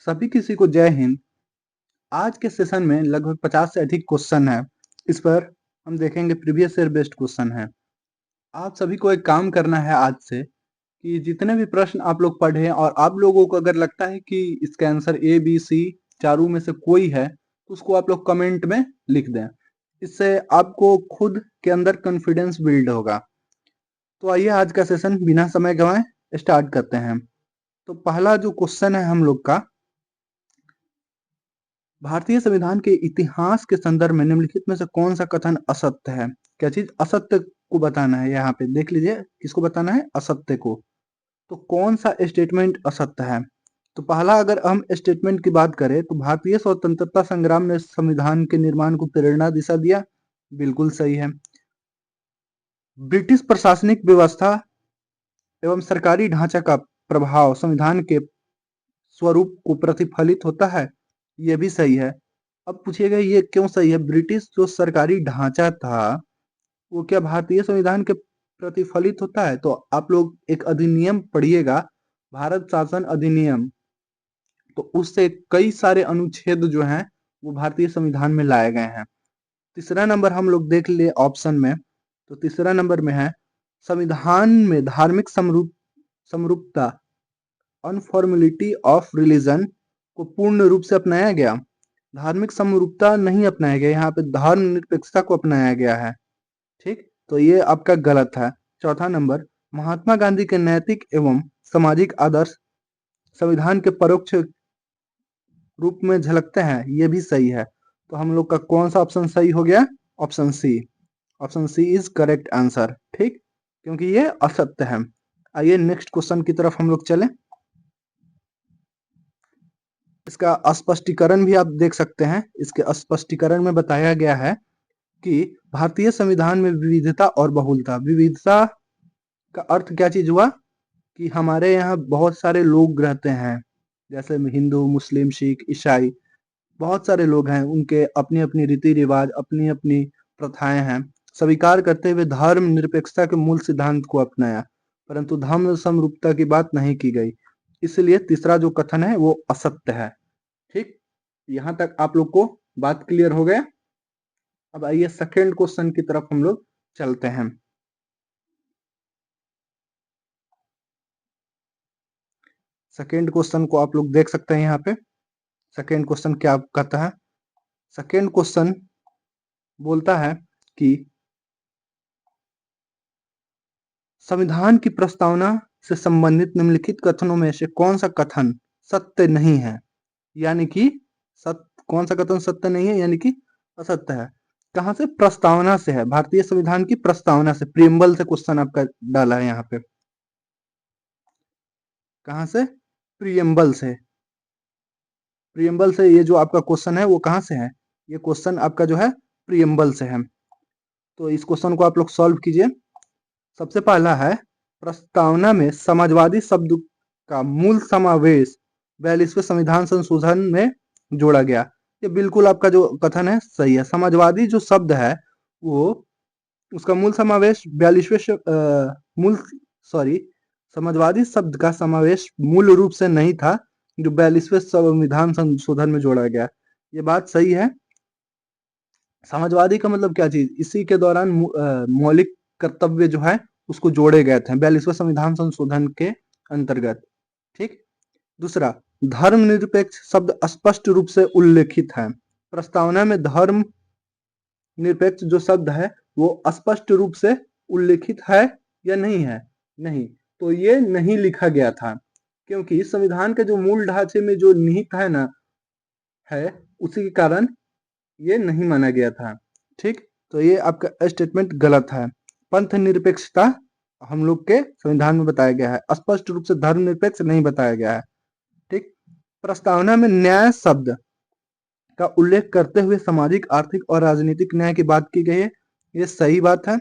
सभी किसी को जय हिंद। आज के सेशन में लगभग 50 से अधिक क्वेश्चन है। इस पर हम देखेंगे प्रीवियस ईयर बेस्ड क्वेश्चन है। आप सभी को एक काम करना है आज से कि जितने भी प्रश्न आप लोग पढ़े और आप लोगों को अगर लगता है कि इसका आंसर ए बी सी चारों में से कोई है तो उसको आप लोग कमेंट में लिख दें। इससे आपको खुद के अंदर कॉन्फिडेंस बिल्ड होगा। तो आइए आज का सेशन बिना समय गंवाए स्टार्ट करते हैं। तो पहला जो क्वेश्चन है हम लोग का, भारतीय संविधान के इतिहास के संदर्भ में निम्नलिखित में से कौन सा कथन असत्य है? क्या चीज असत्य को बताना है? यहाँ पे देख लीजिए किसको बताना है, असत्य को। तो कौन सा स्टेटमेंट असत्य है? तो पहला अगर हम स्टेटमेंट की बात करें तो भारतीय स्वतंत्रता संग्राम में संविधान के निर्माण को प्रेरणा दिशा दिया, बिल्कुल सही है। ब्रिटिश प्रशासनिक व्यवस्था एवं सरकारी ढांचा का प्रभाव संविधान के स्वरूप को प्रतिफलित होता है, ये भी सही है। अब पूछिएगा ये क्यों सही है? ब्रिटिश जो सरकारी ढांचा था वो क्या भारतीय संविधान के प्रतिफलित होता है? तो आप लोग एक अधिनियम पढ़िएगा, भारत शासन अधिनियम, तो उससे कई सारे अनुच्छेद जो हैं वो भारतीय संविधान में लाए गए हैं। तीसरा नंबर हम लोग देख ले ऑप्शन में, तो तीसरा नंबर में है संविधान में धार्मिक समरूपता अनफॉर्मेलिटी ऑफ रिलीजन को पूर्ण रूप से अपनाया गया। धार्मिक समरूपता नहीं अपनाया गया, यहाँ पे धर्मनिरपेक्षता को अपनाया गया है। ठीक, तो ये आपका गलत है। चौथा नंबर, महात्मा गांधी के नैतिक एवं सामाजिक आदर्श संविधान के परोक्ष रूप में झलकते हैं, ये भी सही है। तो हम लोग का कौन सा ऑप्शन सही हो गया? Option C. Option C is correct answer. ठीक, क्योंकि ये असत्य है। आइए नेक्स्ट क्वेश्चन की तरफ हम लोग चलें। इसका स्पष्टीकरण भी आप देख सकते हैं। इसके स्पष्टीकरण में बताया गया है कि भारतीय संविधान में विविधता और बहुलता। विविधता का अर्थ क्या चीज हुआ कि हमारे यहाँ बहुत सारे लोग रहते हैं, जैसे हिंदू, मुस्लिम, सिख, ईसाई, बहुत सारे लोग हैं। उनके अपनी अपनी रीति रिवाज, अपनी अपनी प्रथाएं हैं। स्वीकार करते हुए धर्म निरपेक्षता के मूल सिद्धांत को अपनाया, परंतु धर्म समरूपता की बात नहीं की गई। इसलिए तीसरा जो कथन है वो असत्य है। ठीक, यहाँ तक आप लोग को बात क्लियर हो गया। अब आइए सेकेंड क्वेश्चन की तरफ हम लोग चलते हैं। सेकेंड क्वेश्चन को आप लोग देख सकते हैं यहाँ पे। सेकेंड क्वेश्चन क्या कहता है? सेकेंड क्वेश्चन बोलता है कि संविधान की प्रस्तावना से संबंधित निम्नलिखित कथनों में से कौन सा कथन सत्य नहीं है? यानी कि कौन सा कथन सत्य नहीं है यानी कि असत्य है। कहां से? प्रस्तावना से है। भारतीय संविधान की प्रस्तावना से, प्रीएम्बल से क्वेश्चन आपका डाला है यहाँ पे। कहां से? प्रीएम्बल से। प्रीएम्बल से ये जो आपका क्वेश्चन है वो कहां से है? ये क्वेश्चन आपका जो है प्रीएम्बल से है। तो इस क्वेश्चन को आप लोग सॉल्व कीजिए। सबसे पहला है, प्रस्तावना में समाजवादी शब्द का मूल समावेश 42वें संविधान संशोधन में जोड़ा गया। ये बिल्कुल आपका जो कथन है सही है। समाजवादी जो शब्द है वो उसका मूल समावेश 42वें समाजवादी शब्द का समावेश मूल रूप से नहीं था, जो 42वें संविधान संशोधन में जोड़ा गया। ये बात सही है। समाजवादी का मतलब क्या चीज? इसी के दौरान मौलिक कर्तव्य जो है उसको जोड़े गए थे 42वें संविधान संशोधन के अंतर्गत। ठीक, दूसरा, धर्मनिरपेक्ष शब्द स्पष्ट रूप से उल्लेखित है। प्रस्तावना में धर्म निरपेक्ष जो शब्द है वो स्पष्ट रूप से उल्लेखित है या नहीं है? नहीं, तो ये नहीं लिखा गया था, क्योंकि संविधान के जो मूल ढांचे में जो निहित है ना है, उसी के कारण ये नहीं माना गया था। ठीक, तो ये आपका स्टेटमेंट गलत है। पंथ निरपेक्षता हम लोग के संविधान में बताया गया है, स्पष्ट रूप से धर्मनिरपेक्ष नहीं बताया गया है। ठीक, प्रस्तावना में न्याय शब्द का उल्लेख करते हुए सामाजिक, आर्थिक और राजनीतिक न्याय की बात की गई है, ये सही बात है।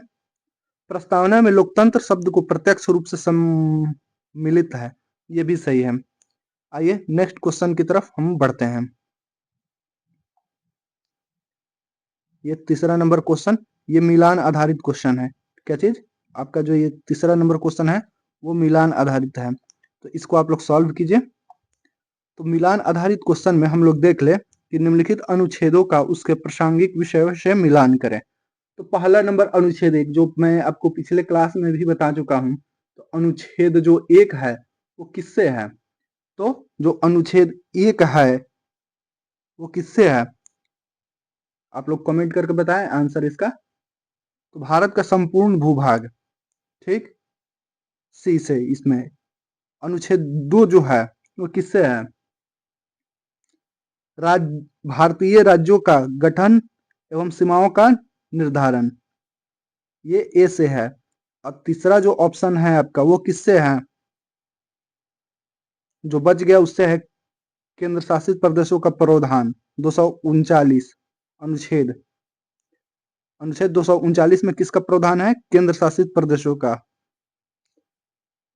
प्रस्तावना में लोकतंत्र शब्द को प्रत्यक्ष रूप से सम्मिलित है, ये भी सही है। आइए नेक्स्ट क्वेश्चन की तरफ हम बढ़ते हैं। ये तीसरा नंबर क्वेश्चन, ये मिलान आधारित क्वेश्चन है। क्या चीज? आपका जो ये तीसरा नंबर क्वेश्चन है वो मिलान आधारित है। तो इसको आप लोग सॉल्व कीजिए। तो मिलान आधारित क्वेश्चन में हम लोग देख ले कि निम्नलिखित अनुच्छेदों का उसके प्रासंगिक विषयों से मिलान करें। तो पहला नंबर अनुच्छेद 1, जो मैं आपको पिछले क्लास में भी बता चुका हूं। तो अनुच्छेद जो 1 है वो किससे है? तो जो अनुच्छेद 1 है वो किससे है? आप लोग कमेंट करके बताएं आंसर इसका। तो भारत का संपूर्ण भूभाग, ठीक, सी से। इसमें अनुच्छेद 2 जो है वो किससे है? भारतीय राज्यों का गठन एवं सीमाओं का निर्धारण, ये ए से है। और तीसरा जो ऑप्शन है आपका वो किससे है? जो बच गया उससे है केंद्र शासित प्रदेशों का प्रावधान 239 अनुच्छेद। अनुच्छेद 239 में किसका प्रावधान है? केंद्र शासित प्रदेशों का।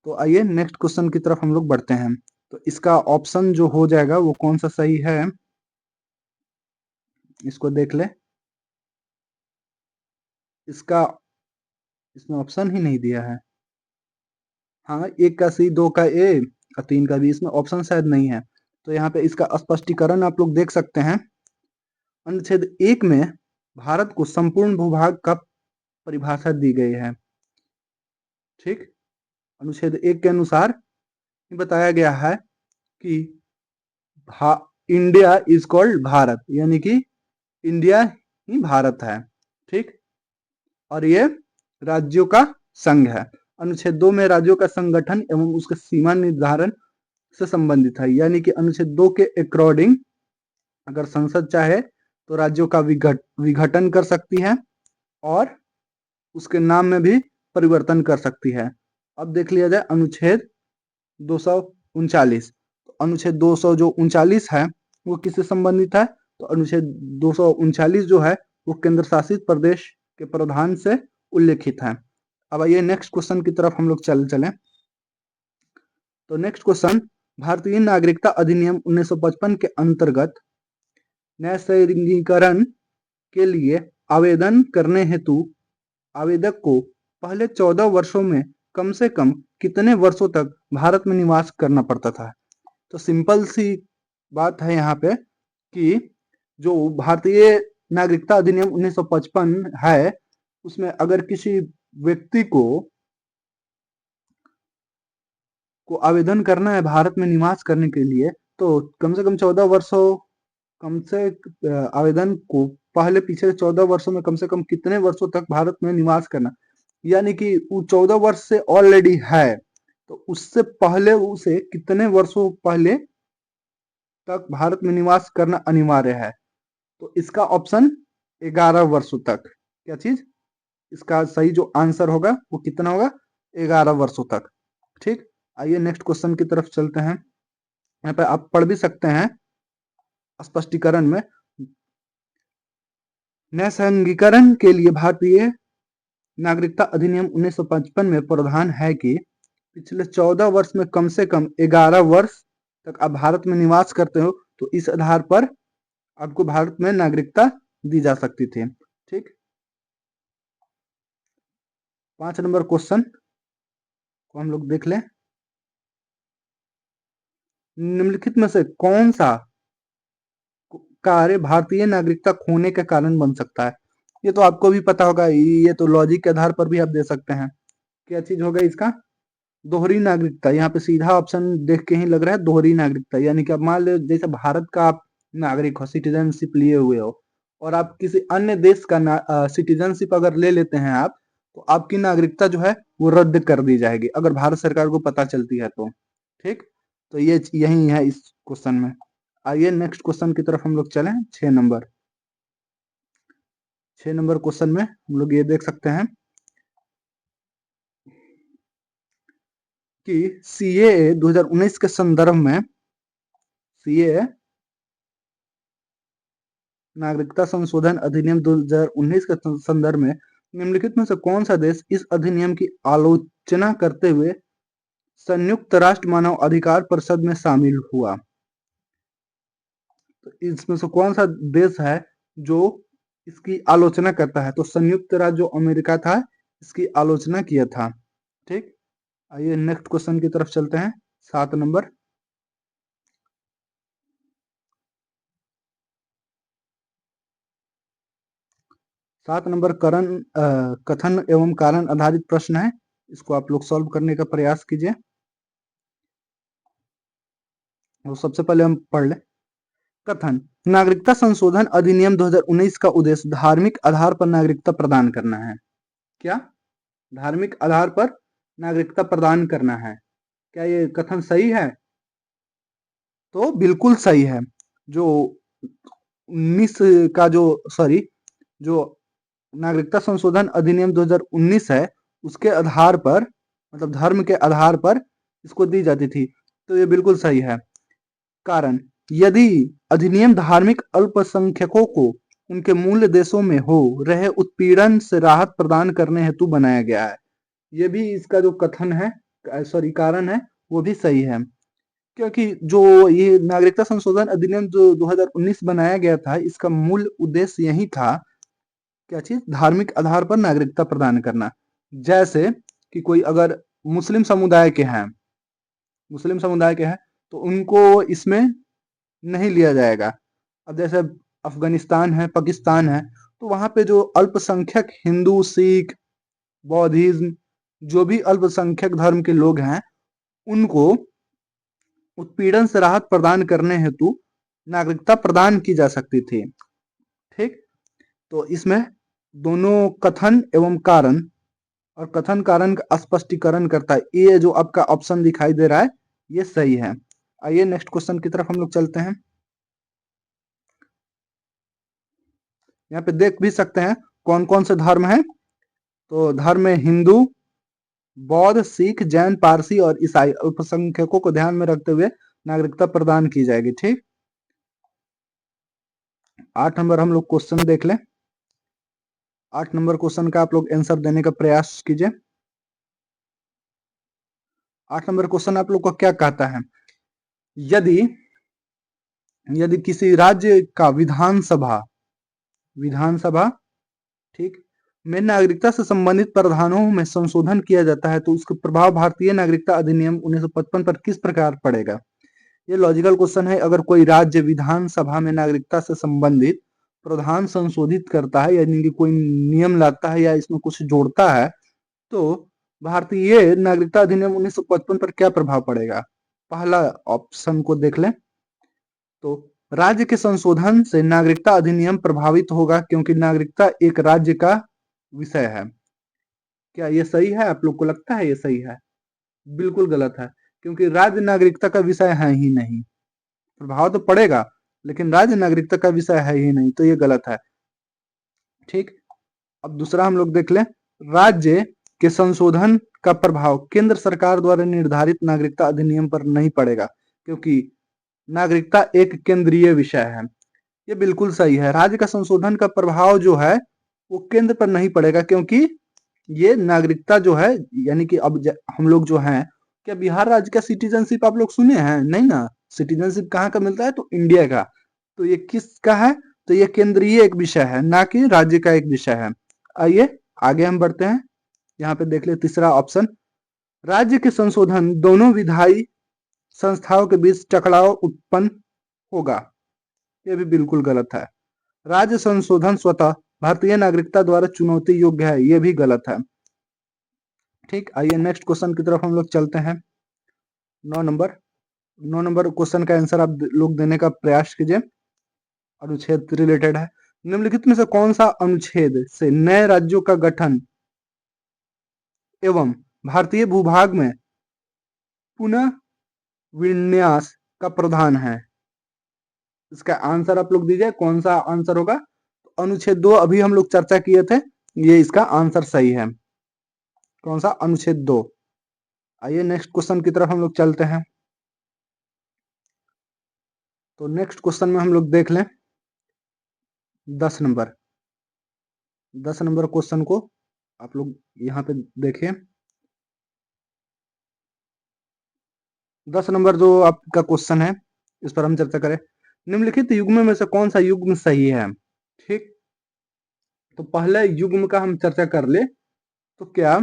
तो आइए नेक्स्ट क्वेश्चन की तरफ हम लोग बढ़ते हैं। तो इसका ऑप्शन जो हो जाएगा वो कौन सा सही है, इसको देख ले। इसका इसमें ऑप्शन ही नहीं दिया है। हाँ, 1 का सी, 2 का ए और 3 का बी, इसमें ऑप्शन शायद नहीं है। तो यहाँ पे इसका स्पष्टीकरण आप लोग देख सकते हैं। अनुच्छेद 1 में भारत को संपूर्ण भूभाग का परिभाषा दी गई है, ठीक। अनुच्छेद 1 के अनुसार बताया गया है कि इंडिया इज कॉल्ड भारत, यानी कि इंडिया ही भारत है, ठीक। और ये राज्यों का संघ है। अनुच्छेद 2 में राज्यों का संगठन एवं उसके सीमा निर्धारण से संबंधित है, यानी कि अनुच्छेद 2 के अकॉर्डिंग अगर संसद चाहे तो राज्यों का विघटन कर सकती है और उसके नाम में भी परिवर्तन कर सकती है। अब देख लिया जाए अनुच्छेद 239। तो अनुच्छेद 239 है वो किससे संबंधित है? तो अनुच्छेद 239 जो है वो केंद्र शासित प्रदेश के प्रावधान से उल्लेखित है। अब आइए नेक्स्ट क्वेश्चन की तरफ हम लोग चलें। तो नेक्स्ट क्वेश्चन, भारतीय नागरिकता अधिनियम 1955 के अंतर्गत न्यायिकरण के लिए आवेदन करने हेतु आवेदक को पहले 14 वर्षों में कम से कम कितने वर्षों तक भारत में निवास करना पड़ता था? तो सिंपल सी बात है यहाँ पे कि जो भारतीय नागरिकता अधिनियम 1955 है उसमें अगर किसी व्यक्ति को आवेदन करना है भारत में निवास करने के लिए तो कम से कम 14 वर्षों कम से आवेदन को पहले पिछले 14 वर्षों में कम से कम कितने वर्षों तक भारत में निवास करना, यानी कि वो 14 वर्ष से ऑलरेडी है तो उससे पहले उसे कितने वर्षों पहले तक भारत में निवास करना अनिवार्य है। तो इसका ऑप्शन 11 वर्षों तक। क्या चीज? इसका सही जो आंसर होगा वो कितना होगा? 11 वर्षों तक, ठीक। आइए नेक्स्ट क्वेश्चन की तरफ चलते हैं। यहाँ पे आप पढ़ भी सकते हैं स्पष्टीकरण में। न्यायिकरण के लिए भारतीय नागरिकता अधिनियम 1955 में प्रावधान है कि पिछले 14 वर्ष में कम से कम 11 वर्ष तक आप भारत में निवास करते हो तो इस आधार पर आपको भारत में नागरिकता दी जा सकती थी, ठीक। 5 नंबर क्वेश्चन को हम लोग देख लें। निम्नलिखित में से कौन सा कार्य भारतीय नागरिकता खोने का कारण बन सकता है? ये तो आपको भी पता होगा, ये तो लॉजिक के आधार पर भी आप दे सकते हैं। क्या चीज होगा इसका? दोहरी नागरिकता। यहाँ पे सीधा ऑप्शन देख के ही लग रहा है दोहरी नागरिकता, यानी कि आप मान लो जैसे भारत का आप नागरिक हो, सिटीजनशिप लिए हुए हो और आप किसी अन्य देश का सिटीजनशिप अगर ले लेते हैं आप तो आपकी नागरिकता जो है वो रद्द कर दी जाएगी अगर भारत सरकार को पता चलती है तो, ठीक। तो ये यही है इस क्वेश्चन में। आइए नेक्स्ट क्वेश्चन की तरफ हम लोग चलें। 6 नंबर क्वेश्चन में हम लोग ये देख सकते हैं कि सीएए 2019 के संदर्भ में, सीएए नागरिकता संशोधन अधिनियम 2019 के संदर्भ में निम्नलिखित में से कौन सा देश इस अधिनियम की आलोचना करते हुए संयुक्त राष्ट्र मानव अधिकार परिषद में शामिल हुआ? तो इसमें से कौन सा देश है जो इसकी आलोचना करता है? तो संयुक्त राज्य जो अमेरिका था इसकी आलोचना किया था, ठीक। आइए नेक्स्ट क्वेश्चन की तरफ चलते हैं। 7 नंबर 7 नंबर कथन एवं कारण आधारित प्रश्न है, इसको आप लोग सॉल्व करने का प्रयास कीजिए। तो सबसे पहले हम पढ़ लें कथन। नागरिकता संशोधन अधिनियम 2019 का उद्देश्य धार्मिक आधार पर नागरिकता प्रदान करना है। क्या? धार्मिक आधार पर नागरिकता प्रदान करना है। क्या ये कथन सही है? तो बिल्कुल सही है। जो 19 का जो नागरिकता संशोधन अधिनियम 2019 है, उसके आधार पर, मतलब धर्म के आधार पर इसको दी जाती थी, तो ये बिल्कुल सही है। कारण, यदि अधिनियम धार्मिक अल्पसंख्यकों को उनके मूल देशों में हो रहे उत्पीड़न से राहत प्रदान करने हेतु बनाया गया है। ये भी इसका जो कथन है, कारण है, वो भी सही है। क्योंकि जो ये नागरिकता संशोधन अधिनियम जो 2019 बनाया गया था, इसका मूल उद्देश्य यही था, क्या चीज? धार्मिक आधार पर नागरिकता प्रदान करना। जैसे कि कोई अगर मुस्लिम समुदाय के हैं, तो उनको इसमें नहीं लिया जाएगा। अब जैसे अफगानिस्तान है, पाकिस्तान है, तो वहां पे जो अल्पसंख्यक हिंदू, सिख, बौद्धिज्म, जो भी अल्पसंख्यक धर्म के लोग हैं, उनको उत्पीड़न से राहत प्रदान करने हेतु नागरिकता प्रदान की जा सकती थी। ठीक, तो इसमें दोनों कथन एवं कारण और कथन कारण का स्पष्टीकरण करता है। ये जो आपका ऑप्शन दिखाई दे रहा है, ये सही है। आइए नेक्स्ट क्वेश्चन की तरफ हम लोग चलते हैं। यहाँ पे देख भी सकते हैं कौन कौन से धर्म हैं। तो धर्म में हिंदू, बौद्ध, सिख, जैन, पारसी और ईसाई अल्पसंख्यकों को ध्यान में रखते हुए नागरिकता प्रदान की जाएगी। ठीक, 8 नंबर हम लोग क्वेश्चन देख लें। 8 नंबर क्वेश्चन का आप लोग आंसर देने का प्रयास कीजिए। 8 नंबर क्वेश्चन आप लोग को क्या कहता है? यदि यदि किसी राज्य का विधानसभा ठीक में नागरिकता से संबंधित प्रावधानों में संशोधन किया जाता है, तो उसका प्रभाव भारतीय नागरिकता अधिनियम 1955 पर किस प्रकार पड़ेगा? ये लॉजिकल क्वेश्चन है। अगर कोई राज्य विधानसभा में नागरिकता से संबंधित प्रावधान संशोधित करता है, यानी कि कोई नियम लाता है या इसमें कुछ जोड़ता है, तो भारतीय नागरिकता अधिनियम 1955 पर क्या प्रभाव पड़ेगा? पहला ऑप्शन को देख लें। तो राज्य के संशोधन से नागरिकता अधिनियम प्रभावित होगा, क्योंकि नागरिकता एक राज्य का विषय है। क्या ये सही है? आप लोग को लगता है ये सही है? बिल्कुल गलत है, क्योंकि राज्य नागरिकता का विषय है ही नहीं। प्रभाव तो पड़ेगा, लेकिन राज्य नागरिकता का विषय है ही नहीं, तो ये गलत है। ठीक, अब दूसरा हम लोग देख लें। राज्य के संशोधन का प्रभाव केंद्र सरकार द्वारा निर्धारित नागरिकता अधिनियम पर नहीं पड़ेगा, क्योंकि नागरिकता एक केंद्रीय विषय है। ये बिल्कुल सही है। राज्य का संशोधन का प्रभाव जो है वो केंद्र पर नहीं पड़ेगा, क्योंकि ये नागरिकता जो है, यानी कि अब हम लोग जो हैं, क्या बिहार राज्य का सिटीजनशिप आप लोग सुने हैं? नहीं ना। सिटीजनशिप कहाँ का मिलता है? तो इंडिया का। तो ये किसका है? तो ये केंद्रीय एक विषय है, ना कि राज्य का एक विषय है। आइए आगे हम बढ़ते हैं। यहाँ पे देख ले तीसरा ऑप्शन, राज्य के संशोधन दोनों विधायी संस्थाओं के बीच टकराव उत्पन्न होगा। यह भी बिल्कुल गलत है। राज्य संशोधन स्वतः भारतीय नागरिकता द्वारा चुनौती योग्य है। यह भी गलत है। ठीक, आइए नेक्स्ट क्वेश्चन की तरफ हम लोग चलते हैं। 9 नंबर क्वेश्चन का आंसर आप लोग देने का प्रयास कीजिए। अनुच्छेद रिलेटेड है। निम्नलिखित में से कौन सा अनुच्छेद से नए राज्यों का गठन एवं भारतीय भूभाग में पुनः विन्यास का प्रावधान है? इसका आंसर आप लोग दीजिए, कौन सा आंसर होगा? अनुच्छेद 2 अभी हम लोग चर्चा किए थे, ये इसका आंसर सही है। कौन सा? अनुच्छेद 2। आइए नेक्स्ट क्वेश्चन की तरफ हम लोग चलते हैं। तो नेक्स्ट क्वेश्चन में हम लोग देख लें 10 नंबर। 10 नंबर क्वेश्चन को आप लोग यहाँ पे देखिए। 10 नंबर जो आपका क्वेश्चन है, इस पर हम चर्चा करें। निम्नलिखित युग्म में से कौन सा युग्म सही है? ठीक, तो पहले युग्म का हम चर्चा कर ले। तो क्या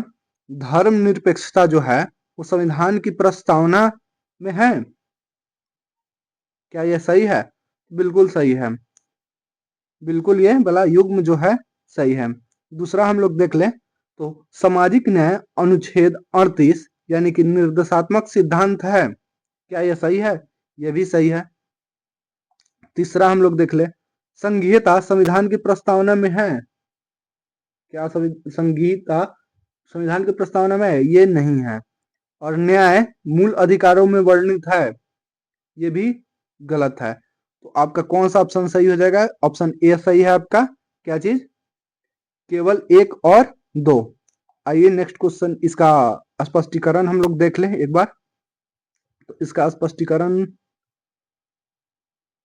धर्मनिरपेक्षता जो है वो संविधान की प्रस्तावना में है? क्या यह सही है? बिल्कुल सही है। बिल्कुल, ये वाला युग्म जो है सही है। दूसरा हम लोग देख लें तो सामाजिक न्याय अनुच्छेद 38 यानी कि निर्देशात्मक सिद्धांत है, क्या यह सही है? यह भी सही है। तीसरा हम लोग देख ले संघीयता संविधान की प्रस्तावना में है, क्या संघीयता संविधान की प्रस्तावना में है? ये नहीं है। और न्याय मूल अधिकारों में वर्णित है, ये भी गलत है। तो आपका कौन सा ऑप्शन सही हो जाएगा? ऑप्शन ए सही है आपका। क्या चीज? केवल 1 और 2। आइए नेक्स्ट क्वेश्चन, इसका स्पष्टीकरण हम लोग देख लें एक बार। तो इसका स्पष्टीकरण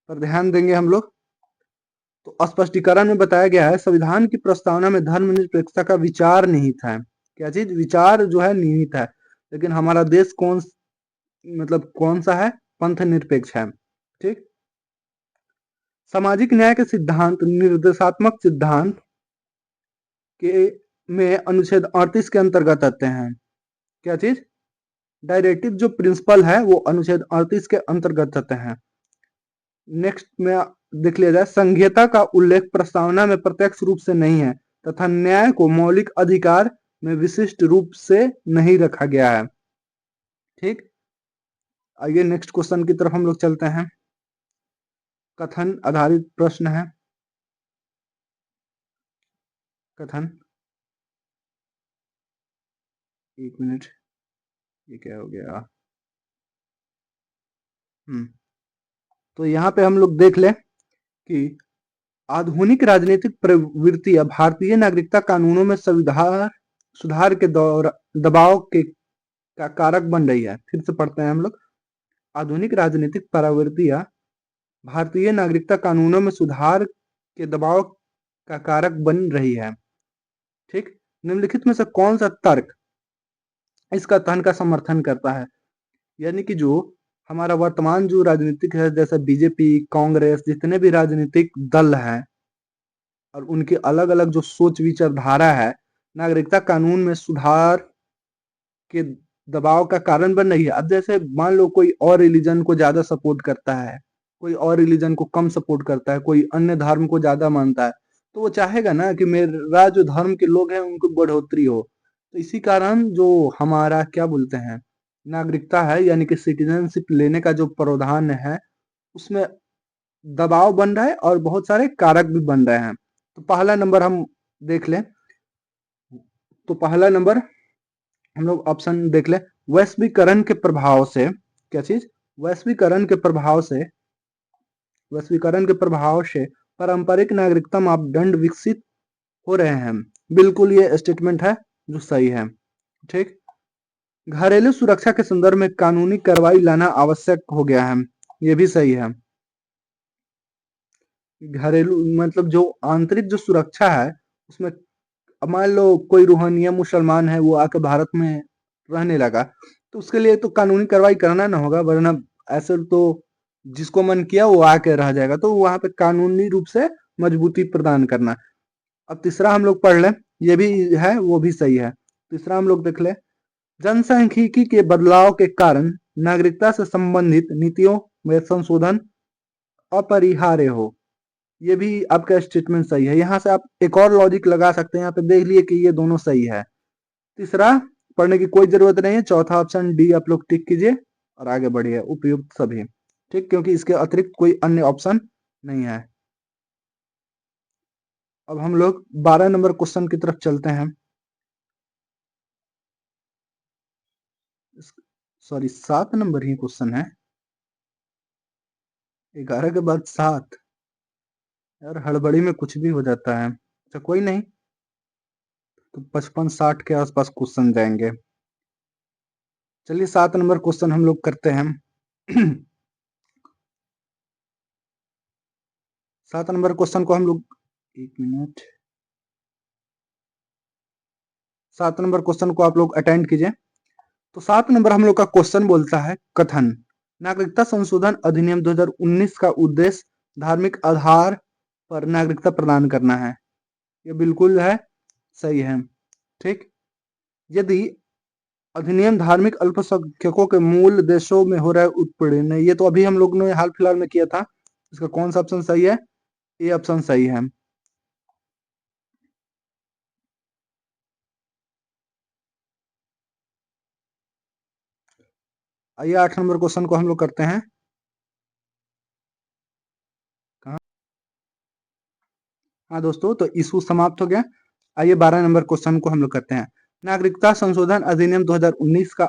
पर ध्यान देंगे हम लोग। तो स्पष्टीकरण में बताया गया है संविधान की प्रस्तावना में धर्मनिरपेक्षता का विचार निहित है। क्या चीज? विचार जो है निहित है, लेकिन हमारा देश कौन सा है? पंथ निरपेक्ष है। ठीक। सामाजिक न्याय के सिद्धांत निर्देशात्मक सिद्धांत के में अनुच्छेद 38 के अंतर्गत आते हैं। क्या चीज? डायरेक्टिव जो प्रिंसिपल है वो अनुच्छेद 38 के अंतर्गत आते हैं। नेक्स्ट में देख लिया जाए संघीयता का उल्लेख प्रस्तावना में प्रत्यक्ष रूप से नहीं है तथा न्याय को मौलिक अधिकार में विशिष्ट रूप से नहीं रखा गया है। ठीक। आइए नेक्स्ट क्वेश्चन की तरफ हम लोग चलते हैं। कथन आधारित प्रश्न है। कथन, एक मिनट, ये क्या हो गया? तो यहाँ पे हम लोग देख ले कि आधुनिक राजनीतिक प्रवृत्तियां भारतीय नागरिकता कानूनों में सुधार के दबाव के का कारक बन रही है। फिर से पढ़ते हैं हम लोग। आधुनिक राजनीतिक प्रवृत्तियां भारतीय नागरिकता कानूनों में सुधार के दबाव का कारक बन रही है। ठीक। निम्नलिखित में से कौन सा तर्क इस कथन का समर्थन करता है? यानी कि जो हमारा वर्तमान जो राजनीतिक है, जैसे बीजेपी, कांग्रेस, जितने भी राजनीतिक दल हैं और उनकी अलग अलग जो सोच विचारधारा है, नागरिकता कानून में सुधार के दबाव का कारण बन रही है। अब जैसे मान लो कोई और रिलीजन को ज्यादा सपोर्ट करता है, कोई और रिलीजन को कम सपोर्ट करता है, कोई अन्य धर्म को ज्यादा मानता है, तो वो चाहेगा ना कि मेरा जो धर्म के लोग हैं उनको बढ़ोतरी हो। तो इसी कारण जो हमारा क्या बोलते हैं नागरिकता है, यानी कि सिटीजनशिप लेने का जो प्रावधान है, उसमें दबाव बन रहा है और बहुत सारे कारक भी बन रहे हैं। तो पहला नंबर हम देख लें। तो पहला नंबर हम लोग ऑप्शन देख ले वैश्वीकरण के प्रभाव से। क्या चीज? वैश्वीकरण के प्रभाव से पारंपरिक नागरिकता मापदंड विकसित हो रहे हैं। बिल्कुल ये स्टेटमेंट है जो सही है। ठीक। घरेलू सुरक्षा के संदर्भ में कानूनी कार्रवाई लाना आवश्यक हो गया है। ये भी सही है। घरेलू मतलब जो आंतरिक जो सुरक्षा है उसमें, अब मान लो कोई रूहानिया मुसलमान है, वो आके भारत में रहने लगा, तो उसके लिए तो कानूनी कार्रवाई करना ना होगा, वरना ऐसे तो जिसको मन किया वो आके रह जाएगा। तो वहां पे कानूनी रूप से मजबूती प्रदान करना। अब तीसरा हम लोग पढ़ लें, ये भी है वो भी सही है। तीसरा हम लोग देख ले जनसांख्यिकी के बदलाव के कारण नागरिकता से संबंधित नीतियों में संशोधन अपरिहार्य हो। ये भी आपका स्टेटमेंट सही है। यहाँ से आप एक और लॉजिक लगा सकते हैं, यहाँ पे देख लिए कि ये दोनों सही है। तीसरा पढ़ने की कोई जरूरत नहीं है। चौथा ऑप्शन डी आप लोग टिक कीजिए और आगे बढ़िए, उपयुक्त सभी। ठीक, क्योंकि इसके अतिरिक्त कोई अन्य ऑप्शन नहीं है। अब हम लोग 12 नंबर क्वेश्चन की तरफ चलते हैं। सॉरी, 7 नंबर ही क्वेश्चन है, 11 के बाद 7। यार हड़बड़ी में कुछ भी हो जाता है। अच्छा कोई नहीं, तो 55-60 के आसपास क्वेश्चन जाएंगे। चलिए 7 नंबर क्वेश्चन हम लोग करते हैं। 7 नंबर क्वेश्चन को हम लोग, एक मिनट, 7 नंबर क्वेश्चन को आप लोग अटेंड कीजिए। तो 7 नंबर हम लोग का क्वेश्चन बोलता है कथन नागरिकता संशोधन अधिनियम 2019 का उद्देश्य धार्मिक आधार पर नागरिकता प्रदान करना है। ये बिल्कुल है, सही है। ठीक। यदि अधिनियम धार्मिक अल्पसंख्यकों के मूल देशों में हो रहा है उत्पीड़न, ये तो अभी हम लोग ने हाल फिलहाल में किया था। इसका कौन सा ऑप्शन सही है? ये ऑप्शन सही है। आइए 8 नंबर क्वेश्चन को हम लोग करते हैं। कहाँ? हाँ दोस्तों, तो इशू समाप्त हो गया। आइए 12 नंबर क्वेश्चन को हम लोग करते हैं। नागरिकता संशोधन अधिनियम 2019 का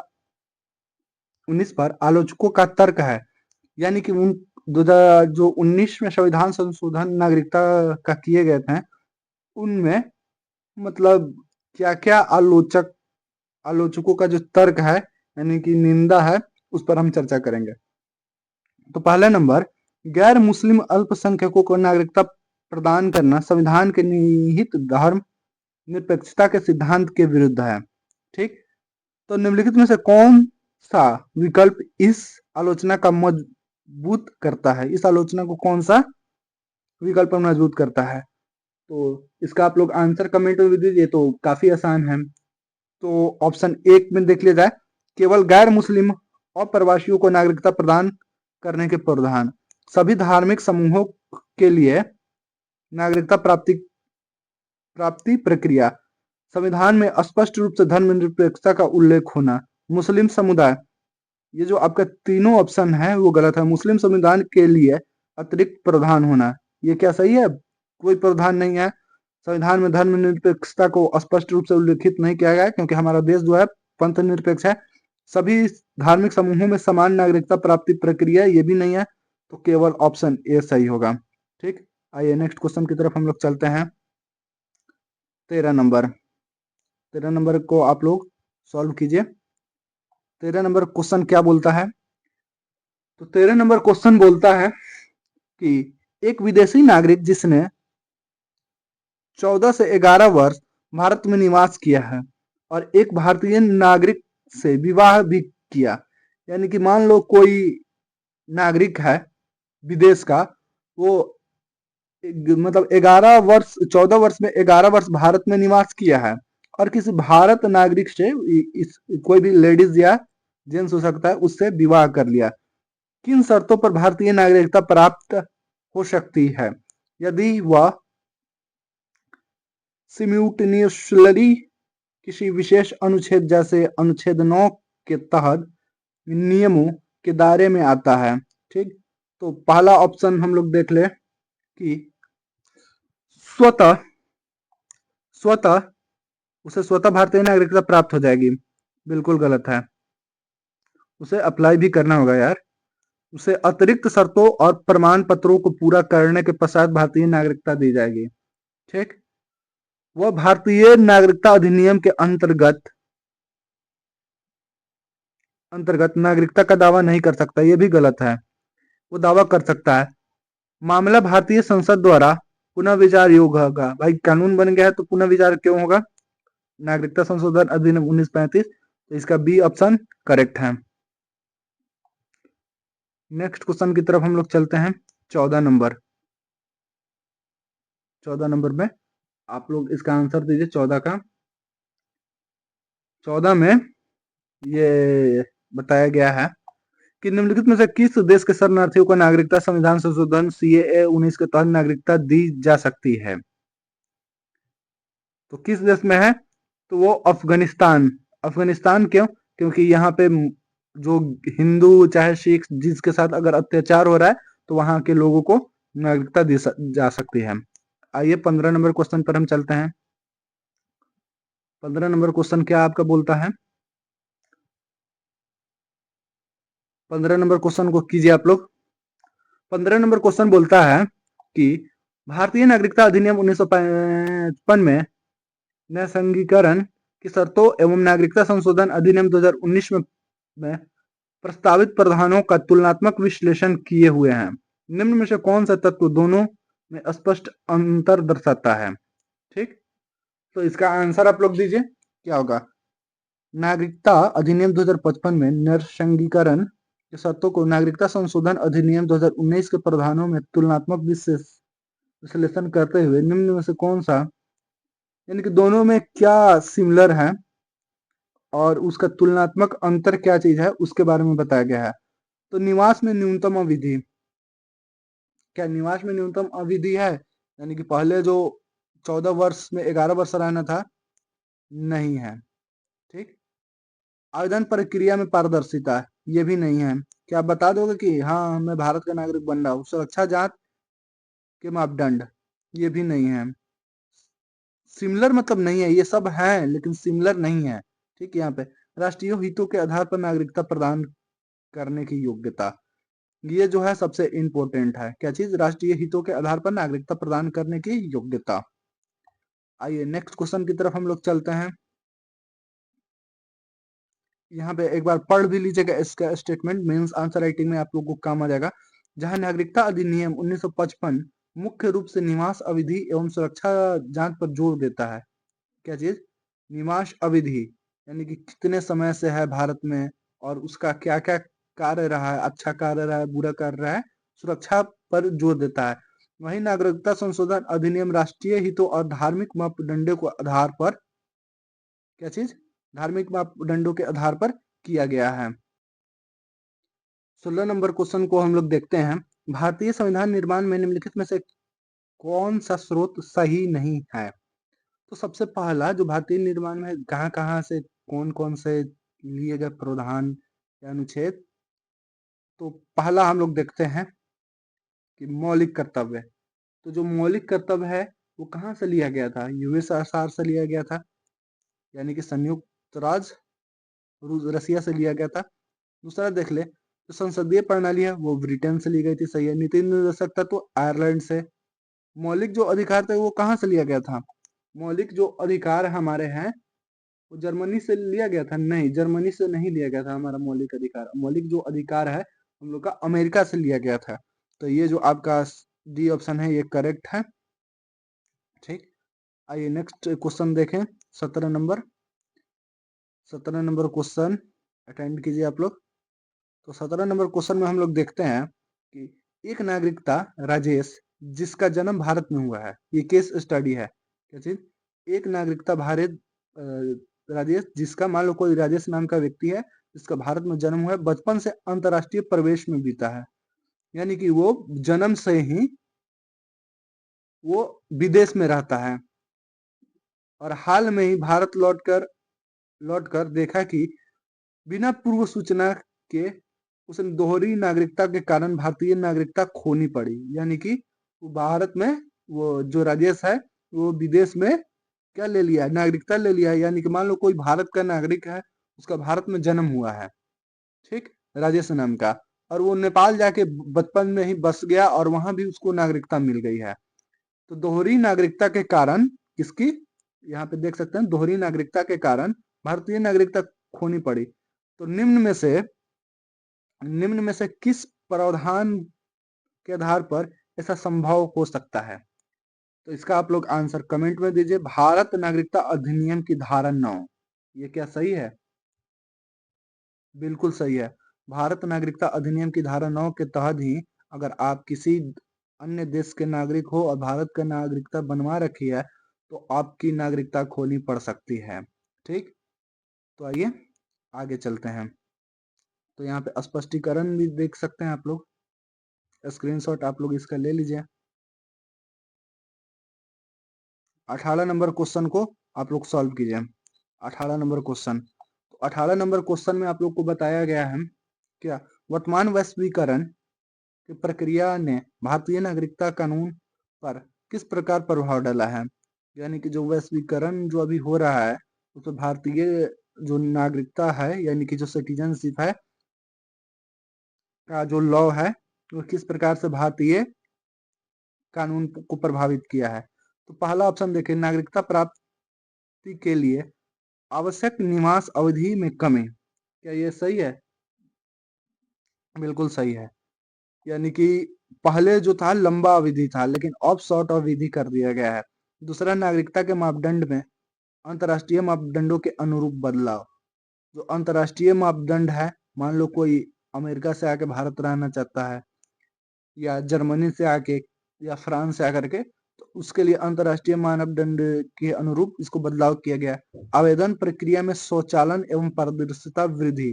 19 पर आलोचकों का तर्क है, यानी कि उन जो 19 में संविधान संशोधन नागरिकता का किए गए थे, उनमें मतलब क्या क्या आलोचकों का जो तर्क है, यानी कि निंदा है, उस पर हम चर्चा करेंगे। तो पहला नंबर, गैर मुस्लिम अल्पसंख्यकों को नागरिकता प्रदान करना संविधान के निहित धर्म निरपेक्षता के सिद्धांत के विरुद्ध है। ठीक, तो निम्नलिखित में से कौन सा विकल्प इस आलोचना का मजबूत करता है? इस आलोचना को कौन सा विकल्प मजबूत करता है? तो इसका आप लोग आंसर कमेंट में भी दीजिए, तो काफी आसान है। तो ऑप्शन एक में देख लिया जाए, केवल गैर मुस्लिम और प्रवासियों को नागरिकता प्रदान करने के प्रावधान। सभी धार्मिक समूहों के लिए नागरिकता प्राप्ति प्रक्रिया। संविधान में स्पष्ट रूप से धर्मनिरपेक्षता का उल्लेख होना। मुस्लिम समुदाय, ये जो आपका तीनों ऑप्शन है वो गलत है। मुस्लिम समुदाय के लिए अतिरिक्त प्रावधान होना, ये क्या सही है? कोई प्रावधान नहीं है। संविधान में धर्मनिरपेक्षता को स्पष्ट रूप से उल्लेखित नहीं किया गया है, क्योंकि हमारा देश जो है पंथ निरपेक्ष है। सभी धार्मिक समूहों में समान नागरिकता प्राप्ति प्रक्रिया, ये भी नहीं है। तो केवल ऑप्शन ए सही होगा। ठीक, आइए नेक्स्ट क्वेश्चन की तरफ हम लोग चलते हैं। 13 नंबर को आप लोग सॉल्व कीजिए। 13 नंबर क्वेश्चन क्या बोलता है? तो 13 नंबर क्वेश्चन बोलता है कि एक विदेशी नागरिक जिसने 14 से 11 वर्ष भारत में निवास किया है और एक भारतीय नागरिक से विवाह भी किया, यानी कि मान लो कोई नागरिक है विदेश का, वो मतलब 11 वर्ष 14 वर्ष में 11 वर्ष भारत में निवास किया है और किसी भारत नागरिक से इस कोई भी लेडीज या जेंट्स हो सकता है, उससे विवाह कर लिया। किन शर्तों पर भारतीय नागरिकता प्राप्त हो सकती है? यदि वह सिम्यूटेनियसली किसी विशेष अनुच्छेद जैसे अनुच्छेद 9 के तहत नियमों के दायरे में आता है। ठीक, तो पहला ऑप्शन हम लोग देख ले कि स्वतः स्वतः उसे स्वतः भारतीय नागरिकता प्राप्त हो जाएगी। बिल्कुल गलत है, उसे अप्लाई भी करना होगा यार। उसे अतिरिक्त शर्तों और प्रमाण पत्रों को पूरा करने के पश्चात भारतीय नागरिकता दी जाएगी। ठीक, वह भारतीय नागरिकता अधिनियम के अंतर्गत नागरिकता का दावा नहीं कर सकता, यह भी गलत है। वो दावा कर सकता है। मामला भारतीय संसद द्वारा पुनः विचार योग्य होगा। भाई कानून बन गया है तो पुनः विचार क्यों होगा? नागरिकता संशोधन अधिनियम 1935, तो इसका बी ऑप्शन करेक्ट है। नेक्स्ट क्वेश्चन की तरफ हम लोग चलते हैं। 14 नंबर में आप लोग इसका आंसर दीजिए। 14 में ये बताया गया है कि निम्नलिखित में से किस देश के शरणार्थियों को नागरिकता संविधान संशोधन CAA 19 के तहत नागरिकता दी जा सकती है? तो किस देश में है? तो वो अफगानिस्तान। अफगानिस्तान क्यों? क्योंकि यहाँ पे जो हिंदू चाहे सिख जिसके साथ अगर अत्याचार हो रहा है, तो वहां के लोगों को नागरिकता दी जा सकती है। आइए 15 नंबर क्वेश्चन पर हम चलते हैं। 15 नंबर क्वेश्चन क्या आपका बोलता है? 15 नंबर क्वेश्चन को कीजिए आप लोग। 15 नंबर क्वेश्चन बोलता है कि भारतीय नागरिकता अधिनियम 1955 में न्यायसंगीकरण की शर्तों एवं नागरिकता संशोधन अधिनियम 2019 में प्रस्तावित प्रावधानों का तुलनात्मक विश्लेषण किए हुए हैं। निम्न में से कौन सा तत्व दोनों में स्पष्ट अंतर दर्शाता है? ठीक, तो इसका आंसर आप लोग दीजिए, क्या होगा? नागरिकता अधिनियम 2055 में न्यायसंगीकरण की शर्तों को नागरिकता संशोधन अधिनियम 2019 के प्रावधानों में तुलनात्मक विश्लेषण करते हुए निम्न में से कौन सा, यानी कि दोनों में क्या सिमिलर है और उसका तुलनात्मक अंतर क्या चीज है, उसके बारे में बताया गया है। तो निवास में न्यूनतम अवधि, क्या निवास में न्यूनतम अवधि है? यानी कि पहले जो 14 वर्ष में 11 वर्ष रहना था, नहीं है। ठीक, आवेदन प्रक्रिया में पारदर्शिता, ये भी नहीं है। क्या आप बता दोगे कि हाँ मैं भारत का नागरिक बन रहा हूँ? सुरक्षा जांच के मापदंड, ये भी नहीं है। सिमिलर मतलब नहीं है, ये सब है लेकिन सिमिलर नहीं है। ठीक है, यहाँ पे राष्ट्रीय हितों के आधार पर नागरिकता प्रदान करने की योग्यता, ये जो है सबसे इम्पोर्टेंट है। क्या चीज? राष्ट्रीय हितों के आधार पर नागरिकता प्रदान करने की योग्यता। आइए नेक्स्ट क्वेश्चन की तरफ हम लोग चलते हैं। यहाँ पे एक बार पढ़ भी लीजिएगा इसका स्टेटमेंट, मीन्स आंसर राइटिंग में आप लोग को काम आ जाएगा। जहां नागरिकता अधिनियम 1955 मुख्य रूप से निवास अवधि एवं सुरक्षा जांच पर जोर देता है। क्या चीज? निवास अवधि, यानी कि कितने समय से है भारत में और उसका क्या क्या कार्य रहा है, अच्छा कार्य रहा है, बुरा कार्य रहा है, सुरक्षा पर जोर देता है। वहीं नागरिकता संशोधन अधिनियम राष्ट्रीय हितों और धार्मिक मापदंडों के आधार पर, क्या चीज? धार्मिक मापदंडों के आधार पर किया गया है। 16 नंबर क्वेश्चन को हम लोग देखते हैं। भारतीय संविधान निर्माण में निम्नलिखित में से कौन सा स्रोत सही नहीं है? तो सबसे पहला जो भारतीय निर्माण में कहाँ कहाँ से कौन कौन से लिए गए प्रावधान या अनुच्छेद, तो पहला हम लोग देखते हैं कि मौलिक कर्तव्य। तो जो मौलिक कर्तव्य है वो कहाँ से लिया गया था? यूएसएसआर से लिया गया था, यानी कि संयुक्त राज्य रसिया से लिया गया था। दूसरा देख ले, जो संसदीय प्रणाली है वो ब्रिटेन से ली गई थी, सही है। नीति निर्देशक तत्व आयरलैंड से। मौलिक जो अधिकार थे वो कहाँ से लिया गया था? मौलिक जो अधिकार हमारे हैं वो जर्मनी से लिया गया था? नहीं, जर्मनी से नहीं लिया गया था हमारा मौलिक अधिकार। मौलिक जो अधिकार है हम लोग का अमेरिका से लिया गया था। तो ये जो आपका डी ऑप्शन है ये करेक्ट है। ठीक, आइए नेक्स्ट क्वेश्चन देखें। 17 नंबर 17 नंबर क्वेश्चन अटेंड कीजिए आप लोग। तो 17 नंबर क्वेश्चन में हम लोग देखते हैं कि एक नागरिकता राजेश जिसका जन्म भारत में हुआ है, ये केस स्टडी है। क्या चीज? एक नागरिकता भारत राजेश जिसका, मान लो कोई राजेश नाम का व्यक्ति है जिसका भारत में जन्म हुआ है, बचपन से अंतरराष्ट्रीय प्रवेश में बीता है, यानी कि वो जन्म से ही वो विदेश में रहता है और हाल में ही भारत लौटकर देखा कि बिना पूर्व सूचना के उसे दोहरी नागरिकता के कारण भारतीय नागरिकता खोनी पड़ी। यानी कि वो भारत में, वो जो राजेश है वो विदेश में क्या ले लिया? नागरिकता ले लिया। यानी कि मान लो कोई भारत का नागरिक है, उसका भारत में जन्म हुआ है, ठीक, राजेश नाम का, और वो नेपाल जाके बचपन में ही बस गया और वहां भी उसको नागरिकता मिल गई है। तो दोहरी नागरिकता के कारण किसकी, यहाँ पे देख सकते हैं, दोहरी नागरिकता के कारण भारतीय नागरिकता खोनी पड़ी। तो निम्न में से किस प्रावधान के आधार पर ऐसा संभव हो सकता है? तो इसका आप लोग आंसर कमेंट में दीजिए। भारत नागरिकता अधिनियम की धारा 9, ये क्या सही है? बिल्कुल सही है। भारत नागरिकता अधिनियम की धारा 9 के तहत ही अगर आप किसी अन्य देश के नागरिक हो और भारत का नागरिकता बनवा रखी है तो आपकी नागरिकता खोनी पड़ सकती है। ठीक, तो आइए आगे चलते हैं। तो यहाँ पे स्पष्टीकरण भी देख सकते हैं आप लोग, स्क्रीनशॉट आप लोग इसका ले लीजिए। 18 नंबर क्वेश्चन को आप लोग सॉल्व कीजिए। 18 नंबर क्वेश्चन, तो 18 नंबर क्वेश्चन में आप लोग को बताया गया है क्या, वर्तमान वैश्वीकरण की प्रक्रिया ने भारतीय नागरिकता कानून पर किस प्रकार प्रभाव डाला है? यानी कि जो वैश्वीकरण जो अभी हो रहा है उसमें भारतीय जो नागरिकता है, यानी कि जो सिटीजनशिप है का जो लॉ है वो किस प्रकार से भारतीय कानून को प्रभावित किया है? तो पहला ऑप्शन देखिए, नागरिकता प्राप्ति के लिए आवश्यक निवास अवधि में कमी। क्या ये सही है? बिल्कुल सही है। यानी कि पहले जो था लंबा अवधि था लेकिन अब शॉर्ट अवधि कर दिया गया है। दूसरा, नागरिकता के मापदंड में अंतर्राष्ट्रीय मापदंडों के अनुरूप बदलाव। जो अंतर्राष्ट्रीय मापदंड है, मान लो कोई अमेरिका से आके भारत रहना चाहता है या जर्मनी से आके या फ्रांस से आकर के, तो उसके लिए अंतर्राष्ट्रीय मानदंड के अनुरूप इसको बदलाव किया गया। आवेदन प्रक्रिया में स्वचालन एवं पारदर्शिता वृद्धि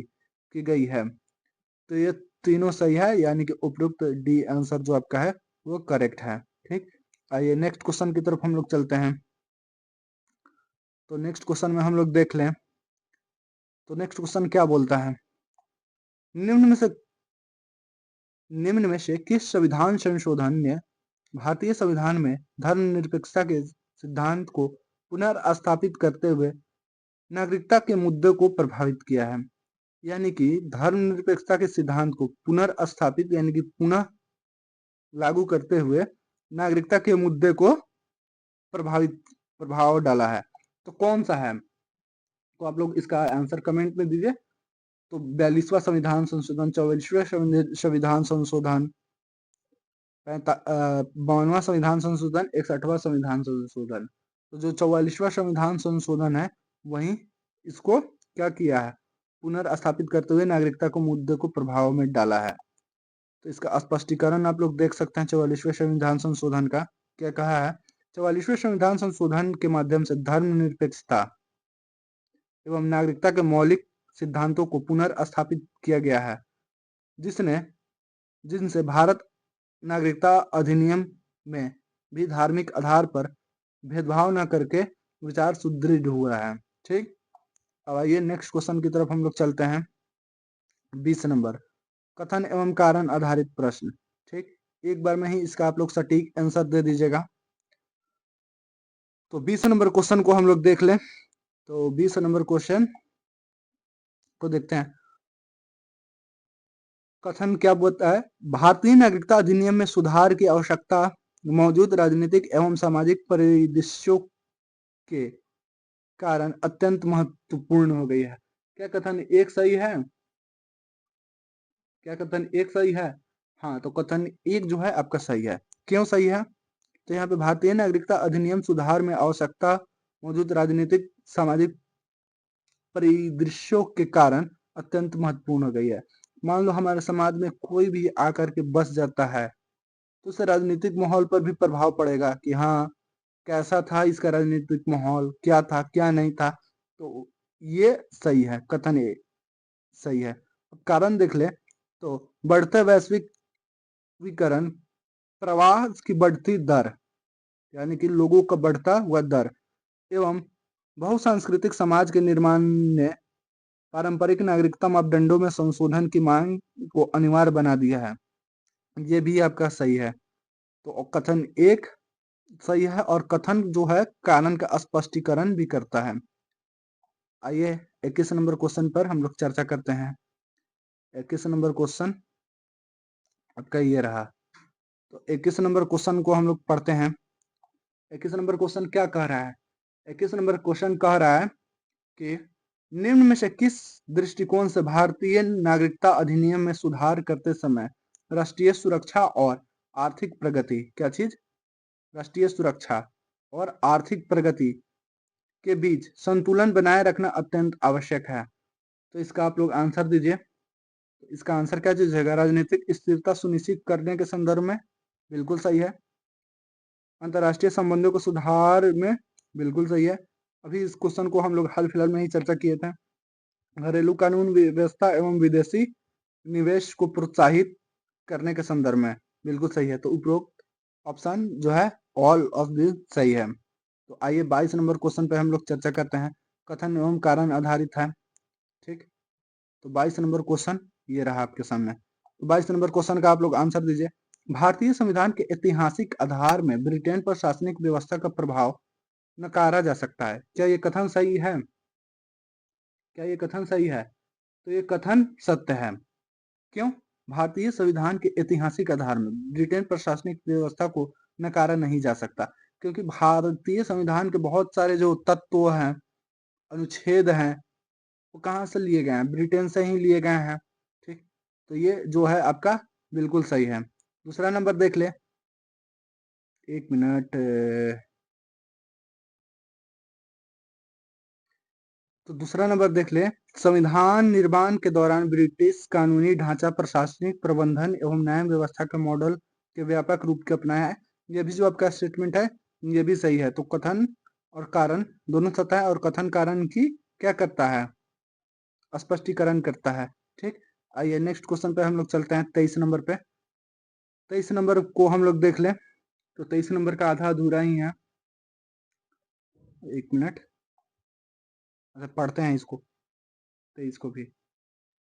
की गई है। तो ये तीनों सही है, यानी कि उपयुक्त डी आंसर जो आपका है वो करेक्ट है। ठीक, आइए नेक्स्ट क्वेश्चन की तरफ हम लोग चलते हैं। तो नेक्स्ट क्वेश्चन में हम लोग देख लें, तो नेक्स्ट क्वेश्चन क्या बोलता है, निम्न में से किस संविधान संशोधन ने भारतीय संविधान में धर्मनिरपेक्षता के सिद्धांत को पुनर्स्थापित करते हुए नागरिकता के मुद्दे को प्रभावित किया है? यानी कि धर्मनिरपेक्षता के सिद्धांत को पुनर्स्थापित यानी कि पुनः लागू करते हुए नागरिकता के मुद्दे को प्रभाव डाला है, तो कौन सा है? तो आप लोग इसका आंसर कमेंट में दीजिए। तो 42वां संविधान संशोधन, 44वां संविधान संशोधन, 52वां संविधान संशोधन, 61वां संविधान संशोधन। तो जो 44वां संविधान संशोधन है वही इसको क्या किया है, पुनर्स्थापित करते हुए नागरिकता को मुद्दे को प्रभाव में डाला है। तो इसका स्पष्टीकरण आप लोग देख सकते हैं 44वें संविधान संशोधन का क्या कहा है। 44वें संविधान संशोधन के माध्यम से धर्मनिरपेक्षता एवं नागरिकता के मौलिक सिद्धांतों को पुनर्स्थापित किया गया है, जिनसे भारत नागरिकता अधिनियम में भी धार्मिक आधार पर भेदभाव न करके विचार सुदृढ़ हुआ है। ठीक, अब आइए नेक्स्ट क्वेश्चन की तरफ हम लोग चलते हैं। 20 नंबर, कथन एवं कारण आधारित प्रश्न। ठीक, एक बार में ही इसका आप लोग सटीक आंसर दे दीजिएगा। तो 20 नंबर क्वेश्चन को हम लोग देख लें। तो 20 नंबर क्वेश्चन को देखते हैं। कथन क्या बोलता है? भारतीय नागरिकता अधिनियम में सुधार की आवश्यकता मौजूद राजनीतिक एवं सामाजिक परिदृश्यों के कारण अत्यंत महत्वपूर्ण हो गई है। क्या कथन एक सही है? क्या कथन एक सही है? हाँ, तो कथन एक जो है आपका सही है। क्यों सही है? तो यहाँ पे भारतीय नागरिकता अधिनियम सुधार में आवश्यकता मौजूद राजनीतिक सामाजिक परिदृश्यों के कारण अत्यंत महत्वपूर्ण हो गई है। मान लो हमारे समाज में कोई भी आकर के बस जाता है तो उससे राजनीतिक माहौल पर भी प्रभाव पड़ेगा कि हाँ, कैसा था इसका राजनीतिक माहौल, क्या था क्या नहीं था। तो ये सही है, कथन ए सही है। कारण देख ले तो बढ़ते वैश्विकरण, प्रवाह की बढ़ती दर यानी कि लोगों का बढ़ता हुआ दर एवं बहुसांस्कृतिक समाज के निर्माण ने पारंपरिक नागरिकता मापदंडों में संशोधन की मांग को अनिवार्य बना दिया है। ये भी आपका सही है। तो कथन एक सही है और कथन जो है कारण का स्पष्टीकरण भी करता है। आइए 21 नंबर क्वेश्चन पर हम लोग चर्चा करते हैं। 21 नंबर क्वेश्चन आपका ये रहा। तो 21 नंबर क्वेश्चन को हम लोग पढ़ते हैं। 21 नंबर क्वेश्चन क्या कह रहा है? 21 नंबर क्वेश्चन कह रहा है कि निम्न में से किस दृष्टिकोण से भारतीय नागरिकता अधिनियम में सुधार करते समय राष्ट्रीय सुरक्षा और आर्थिक प्रगति, क्या चीज? राष्ट्रीय सुरक्षा और आर्थिक प्रगति के बीच संतुलन बनाए रखना अत्यंत आवश्यक है। तो इसका आप लोग आंसर दीजिए। इसका आंसर क्या चीज है? राजनीतिक स्थिरता सुनिश्चित करने के संदर्भ में, बिल्कुल सही है। अंतर्राष्ट्रीय संबंधों को सुधार में, बिल्कुल सही है। अभी इस क्वेश्चन को हम लोग हाल फिलहाल में ही चर्चा किए थे। घरेलू कानून व्यवस्था एवं विदेशी निवेश को प्रोत्साहित करने के संदर्भ में, बिल्कुल सही है। तो उपरोक्त ऑप्शन जो है ऑल ऑफ दिस सही है। तो आइए 22 नंबर क्वेश्चन पे हम लोग चर्चा करते हैं। कथन एवं कारण आधारित है। ठीक, तो 22 नंबर क्वेश्चन ये रहा आपके सामने। तो 22 नंबर क्वेश्चन का आप लोग आंसर दीजिए। भारतीय संविधान के ऐतिहासिक आधार में ब्रिटेन पर शासनिक व्यवस्था का प्रभाव नकारा जा सकता है। क्या ये कथन सही है? क्या ये कथन सही है? तो ये कथन सत्य है। क्यों? भारतीय संविधान के ऐतिहासिक आधार में ब्रिटेन प्रशासनिक व्यवस्था को नकारा नहीं जा सकता, क्योंकि भारतीय संविधान के बहुत सारे जो तत्व हैं, अनुच्छेद हैं, वो कहाँ से लिए गए हैं? ब्रिटेन से ही लिए गए हैं। ठीक, तो ये जो है आपका बिल्कुल सही है। दूसरा नंबर देख ले, एक मिनट। तो दूसरा नंबर देख ले, संविधान निर्माण के दौरान ब्रिटिश कानूनी ढांचा प्रशासनिक प्रबंधन एवं न्याय व्यवस्था के मॉडल के व्यापक रूप के अपनाया है। ये भी जो आपका स्टेटमेंट है ये भी सही है। तो कथन और कारण दोनों सत्य है और कथन कारण की क्या करता है? स्पष्टीकरण करता है। ठीक, आइए नेक्स्ट क्वेश्चन पे हम लोग चलते हैं 23 नंबर पे। 23 नंबर को हम लोग देख लें। तो 23 नंबर का आधा अधूरा ही है। एक मिनट, अच्छा पढ़ते हैं इसको, 23 को भी।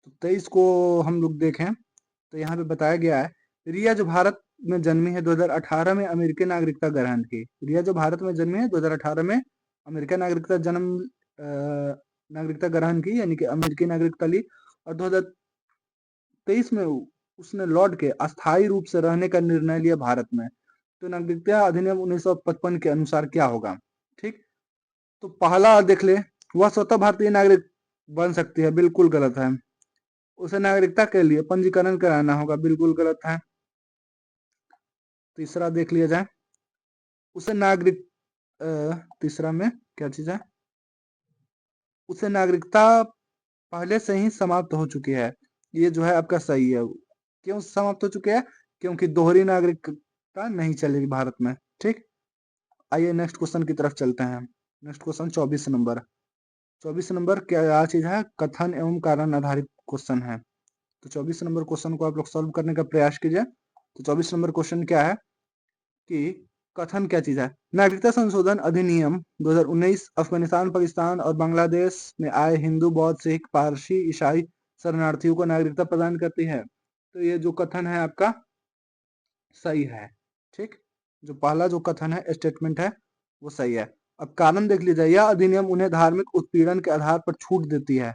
तो 23 को हम लोग देखें तो यहाँ पे बताया गया है, रिया जो भारत में जन्मी है 2018 में अमेरिकी नागरिकता ग्रहण की। रिया जो भारत में जन्मी है 2018 में अमेरिकी नागरिकता ग्रहण की, यानी कि अमेरिकी नागरिकता ली, और 2023 में उसने लौट के अस्थायी रूप से रहने का निर्णय लिया भारत में। तो नागरिकता अधिनियम 1955 के अनुसार क्या होगा? ठीक, तो पहला देख ले, वह स्वतः भारतीय नागरिक बन सकती है, बिल्कुल गलत है। उसे नागरिकता के लिए पंजीकरण कराना होगा, बिल्कुल गलत है। तीसरा देख लिया जाए, उसे नागरिक तीसरा में क्या चीज है, उसे नागरिकता पहले से ही समाप्त हो चुकी है। ये जो है आपका सही है। क्यों समाप्त हो चुकी है? क्योंकि दोहरी नागरिकता नहीं चलेगी भारत में। ठीक, आइए नेक्स्ट क्वेश्चन की तरफ चलते हैं। Next question 24 number. 24 नंबर क्या चीज है? कथन एवं कारण आधारित क्वेश्चन है। तो 24 नंबर क्वेश्चन को आप लोग सॉल्व करने का प्रयास कीजिए। तो 24 नंबर क्वेश्चन क्या है कि कथन क्या चीज है? नागरिकता संशोधन अधिनियम 2019 अफगानिस्तान, पाकिस्तान और बांग्लादेश में आए हिंदू, बौद्ध, सिख, पारसी, ईसाई शरणार्थियों को नागरिकता प्रदान करती है। तो ये जो कथन है आपका सही है। ठीक, जो पहला जो कथन है, स्टेटमेंट है, वो सही है। अब कारण देख लीजिए, यह अधिनियम उन्हें धार्मिक उत्पीड़न के आधार पर छूट देती है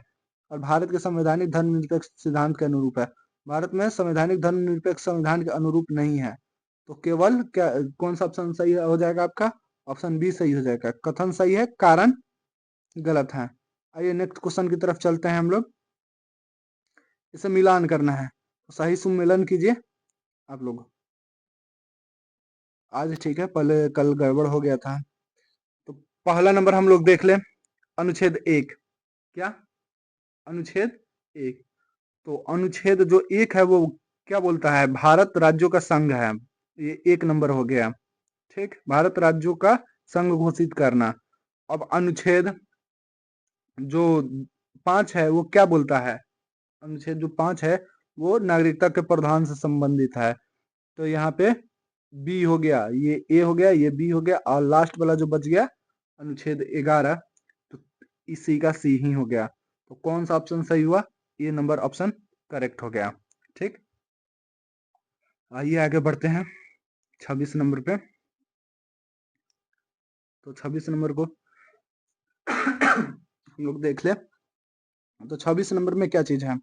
और भारत के संवैधानिक धर्मनिरपेक्ष सिद्धांत के अनुरूप है। भारत में संवैधानिक धर्मनिरपेक्ष संविधान के अनुरूप नहीं है। तो केवल क्या, कौन सा ऑप्शन सही हो जाएगा आपका? ऑप्शन बी सही हो जाएगा। कथन सही है, कारण गलत है। आइए नेक्स्ट क्वेश्चन की तरफ चलते हैं हम लोग। इसे मिलान करना है, तो सही सुमेलन कीजिए आप लोग। आज ठीक है, पहले कल गड़बड़ हो गया था। तो पहला नंबर हम लोग देख लें, अनुच्छेद 1। क्या? अनुच्छेद 1। तो अनुच्छेद जो 1 है वो क्या बोलता है? भारत राज्यों का संघ है। ये 1 नंबर हो गया। ठीक, भारत राज्यों का संघ घोषित करना। अब अनुच्छेद जो 5 है वो क्या बोलता है? अनुच्छेद जो 5 है वो नागरिकता के प्रावधान से संबंधित है। तो यहाँ पे बी हो गया, ये ए हो गया, ये बी हो गया, और लास्ट वाला जो बच गया अनुच्छेद 11, तो इसी का सी ही हो गया। तो कौन सा ऑप्शन सही हुआ? ये नंबर ऑप्शन करेक्ट हो गया। ठीक, आइए आगे बढ़ते हैं 26 नंबर पे। तो 26 नंबर को हम लोग देख ले। तो 26 नंबर में क्या चीज है?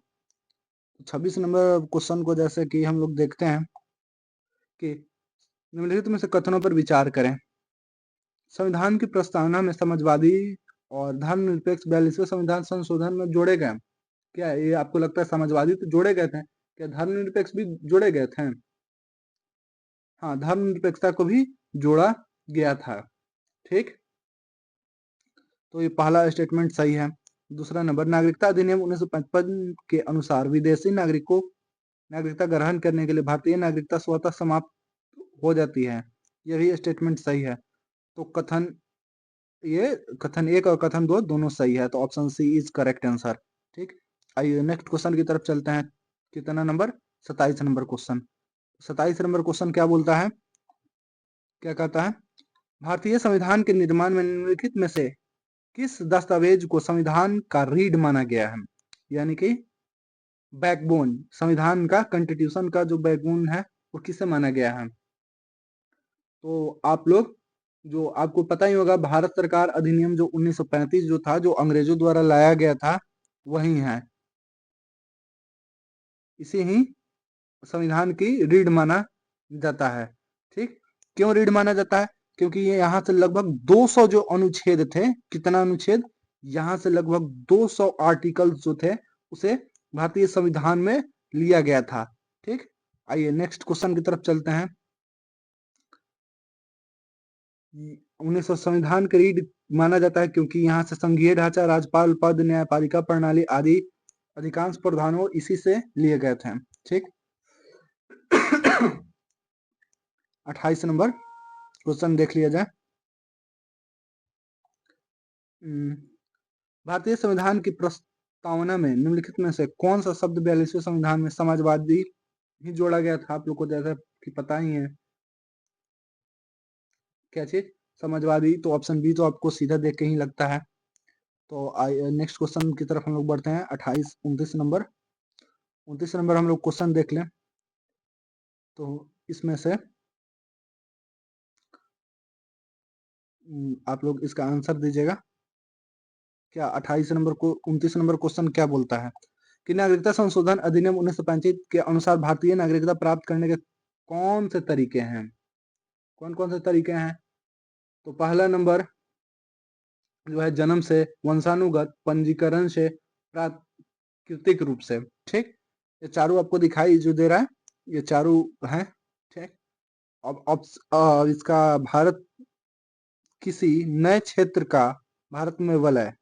26 नंबर क्वेश्चन को जैसे कि हम लोग देखते हैं कि निम्नलिखित में से कथनों पर विचार करें। संविधान की प्रस्तावना में समाजवादी और धर्मनिरपेक्ष 42वें संविधान संशोधन में जोड़े गए। क्या है ये? आपको लगता है समाजवादी तो जोड़े गए थे, क्या धर्मनिरपेक्ष भी जोड़े गए थे? हाँ, धर्मनिरपेक्षता को भी जोड़ा गया था। ठीक, तो ये पहला स्टेटमेंट सही है। दूसरा नंबर, नागरिकता अधिनियम 1955 के अनुसार विदेशी नागरिकों नागरिकता ग्रहण करने के लिए भारतीय नागरिकता स्वतः समाप्त हो जाती है। यह भी स्टेटमेंट सही है। तो ये कथन 1 और कथन 2 दोनों सही है। तो option C is correct answer. ठीक, आइए नेक्स्ट क्वेश्चन की तरफ चलते हैं। कितना number? 27 number question. 27 number question क्या बोलता है? क्या कहता है? भारतीय संविधान के निर्माण में निम्नलिखित में से किस दस्तावेज को संविधान का रीढ़ माना गया है? यानी कि बैकबोन, संविधान का, कॉन्स्टिट्यूशन का जो बैकबोन है वो किसे माना गया है? तो आप लोग, जो आपको पता ही होगा, भारत सरकार अधिनियम जो 1935 जो था, जो अंग्रेजों द्वारा लाया गया था, वही है। इसे ही संविधान की रीढ़ माना जाता है। ठीक, क्यों रीढ़ माना जाता है? क्योंकि ये यहाँ से लगभग 200 जो अनुच्छेद थे, कितना अनुच्छेद? यहाँ से लगभग 200 आर्टिकल्स जो थे उसे भारतीय संविधान में लिया गया था। ठीक, आइए नेक्स्ट क्वेश्चन की तरफ चलते हैं। 1900 संविधान के रीढ़ माना जाता है क्योंकि यहाँ से संघीय ढांचा, राज्यपाल पद, न्यायपालिका प्रणाली आदि अधिकांश प्रावधानों इसी से लिए गए थे। ठीक, 28 नंबर क्वेश्चन देख लिया जाए। भारतीय संविधान की प्रस्तावना में निम्नलिखित में से कौन सा शब्द 42वें संविधान में समाजवादी ही जोड़ा गया था? आप लोग को जैसा कि पता ही है क्या चीज, समाजवादी। तो ऑप्शन बी तो आपको सीधा देख के ही लगता है। तो नेक्स्ट क्वेश्चन की तरफ हम लोग बढ़ते हैं 28 29 नंबर। 29 नंबर हम लोग क्वेश्चन देख लें, तो इसमें से आप लोग इसका आंसर दीजिएगा। क्या 28 नंबर को 29 नंबर क्वेश्चन क्या बोलता है कि नागरिकता संशोधन अधिनियम 1935 के अनुसार भारतीय नागरिकता प्राप्त करने के कौन से तरीके हैं? कौन कौन से तरीके हैं? तो पहला नंबर जो है जन्म से, वंशानुगत, पंजीकरण से, प्राकृतिक रूप से। ठीक, ये चारों आपको दिखाई जो दे रहा है, ये चारों हैं। ठीक, अब इसका भारत किसी नए क्षेत्र का भारत में वलय,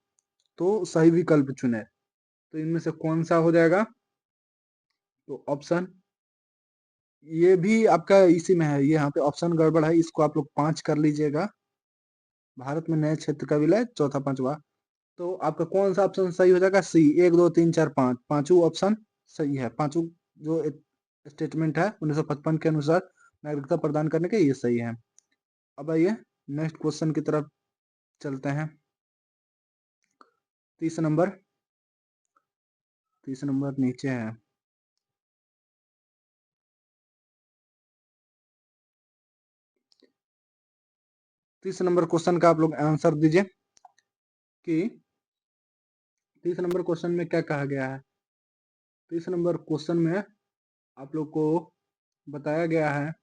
तो सही विकल्प चुने। तो इनमें से कौन सा हो जाएगा? तो ऑप्शन ये भी आपका इसी में है, ये यहाँ पे ऑप्शन गड़बड़ है, इसको आप लोग 5 कर लीजिएगा। भारत में नए क्षेत्र का विलय, चौथा पांचवा। तो आपका कौन सा ऑप्शन सही हो जाएगा? सी, 1 2 3 4 5, पांचों ऑप्शन सही है। पांचों जो स्टेटमेंट है 1955 के अनुसार नागरिकता प्रदान करने के, ये सही है। अब आइए नेक्स्ट क्वेश्चन की तरफ चलते हैं। 30 नंबर, 30 नंबर नीचे है। तीस नंबर क्वेश्चन का आप लोग आंसर दीजिए कि 30 नंबर क्वेश्चन में क्या कहा गया है। 30 नंबर क्वेश्चन में आप लोग को बताया गया है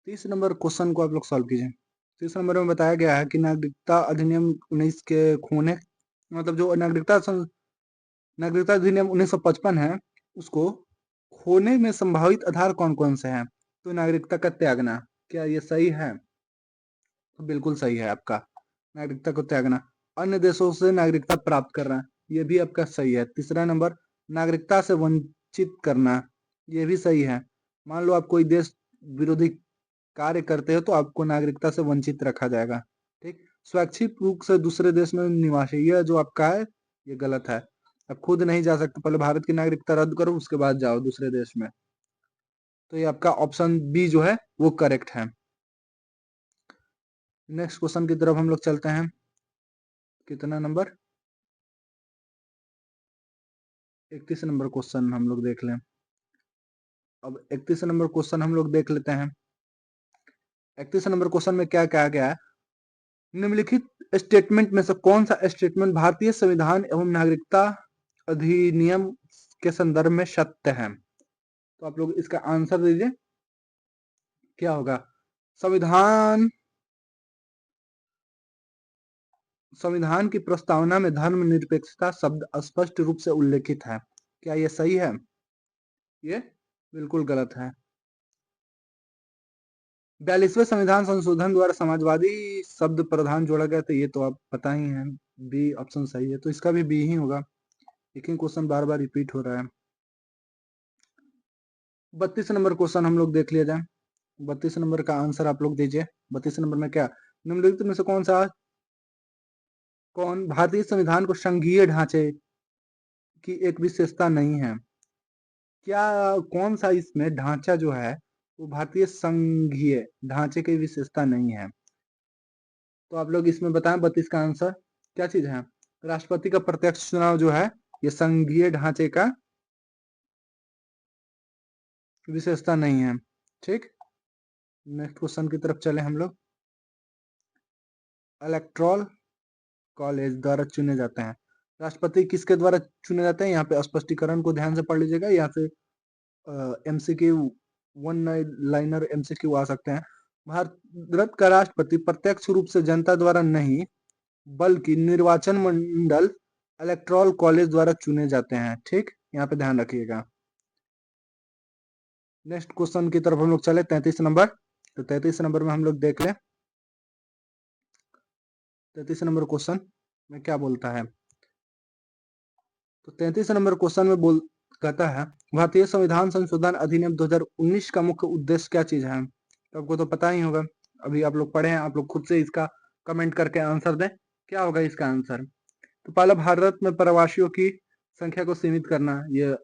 तीस नंबर क्वेश्चन को आप लोग सॉल्व कीजिए। 30 नंबर में बताया गया है कि नागरिकता अधिनियम 19 के खोने, मतलब जो नागरिकता अधिनियम 1955 है, उसको खोने में संभावित आधार कौन कौन से हैं? तो नागरिकता का त्यागना, क्या ये सही है? तो बिल्कुल सही है आपका, नागरिकता को त्यागना। अन्य देशों से नागरिकता प्राप्त करना, ये भी आपका सही है। तीसरा नंबर, नागरिकता से वंचित करना, ये भी सही है। मान लो आप कोई देश विरोधी कार्य करते हो तो आपको नागरिकता से वंचित रखा जाएगा। ठीक, स्वैच्छिक रूप से दूसरे देश में निवासी, यह जो आपका है ये गलत है। आप खुद नहीं जा सकते, पहले भारत की नागरिकता रद्द करो उसके बाद जाओ दूसरे देश में। तो ये आपका ऑप्शन बी जो है वो करेक्ट है। नेक्स्ट क्वेश्चन की तरफ हम लोग चलते हैं। कितना नंबर? 31 नंबर क्वेश्चन हम लोग देख लें। अब 31 नंबर क्वेश्चन हम लोग देख लेते हैं। 31 नंबर क्वेश्चन में क्या कहा गया है? निम्नलिखित स्टेटमेंट में से कौन सा स्टेटमेंट भारतीय संविधान एवं नागरिकता अधिनियम के संदर्भ में सत्य है? तो आप लोग इसका आंसर दीजिए, क्या होगा? संविधान की प्रस्तावना में धर्मनिरपेक्षता शब्द स्पष्ट रूप से उल्लेखित है, क्या ये सही है? ये बिल्कुल गलत है। 42वें संविधान संशोधन द्वारा समाजवादी शब्द प्रधान जोड़ा गया, तो ये तो आप पता ही है, बी ऑप्शन सही है, तो इसका भी बी ही होगा। एक ही क्वेश्चन बार बार रिपीट हो रहा है। 32 नंबर क्वेश्चन हम लोग देख लिया जाए। 32 नंबर का आंसर आप लोग दीजिए। 32 नंबर में क्या, निम्नलिखित में से कौन भारतीय संविधान को संघीय ढांचे की एक विशेषता नहीं है? क्या कौन सा इसमें ढांचा जो है वो भारतीय संघीय ढांचे की विशेषता नहीं है? तो आप लोग इसमें बताएं 32 का आंसर क्या चीज है? राष्ट्रपति का प्रत्यक्ष चुनाव जो है ये संघीय ढांचे का विशेषता नहीं है। ठीक, नेक्स्ट क्वेश्चन की तरफ चले हम लोग। इलेक्टोरल कॉलेज द्वारा चुने जाते हैं, राष्ट्रपति किसके द्वारा चुने जाते हैं? यहाँ पे स्पष्टीकरण को ध्यान से पढ़ लीजिएगा, यहाँ से एमसीक्यू, वन लाइनर एमसीक्यू आ सकते हैं। भारत का राष्ट्रपति प्रत्यक्ष रूप से जनता द्वारा नहीं बल्कि निर्वाचन मंडल इलेक्टोरल कॉलेज द्वारा चुने जाते हैं। ठीक, यहाँ पे ध्यान रखिएगा। नेक्स्ट क्वेश्चन की तरफ हम लोग चले, 33 नंबर। तो 33 नंबर में हम लोग देख लें 33 नंबर क्वेश्चन में क्या बोलता है। तो 33 नंबर क्वेश्चन में कहता है भारतीय संविधान संशोधन अधिनियम 2019 का मुख्य उद्देश्य क्या चीज है? तो आपको तो पता ही होगा, अभी आप लोग पढ़े हैं, आप लोग खुद से इसका कमेंट करके आंसर दें, क्या होगा इसका आंसर? तो पहला, भारत में प्रवासियों की संख्या को सीमित करना, ये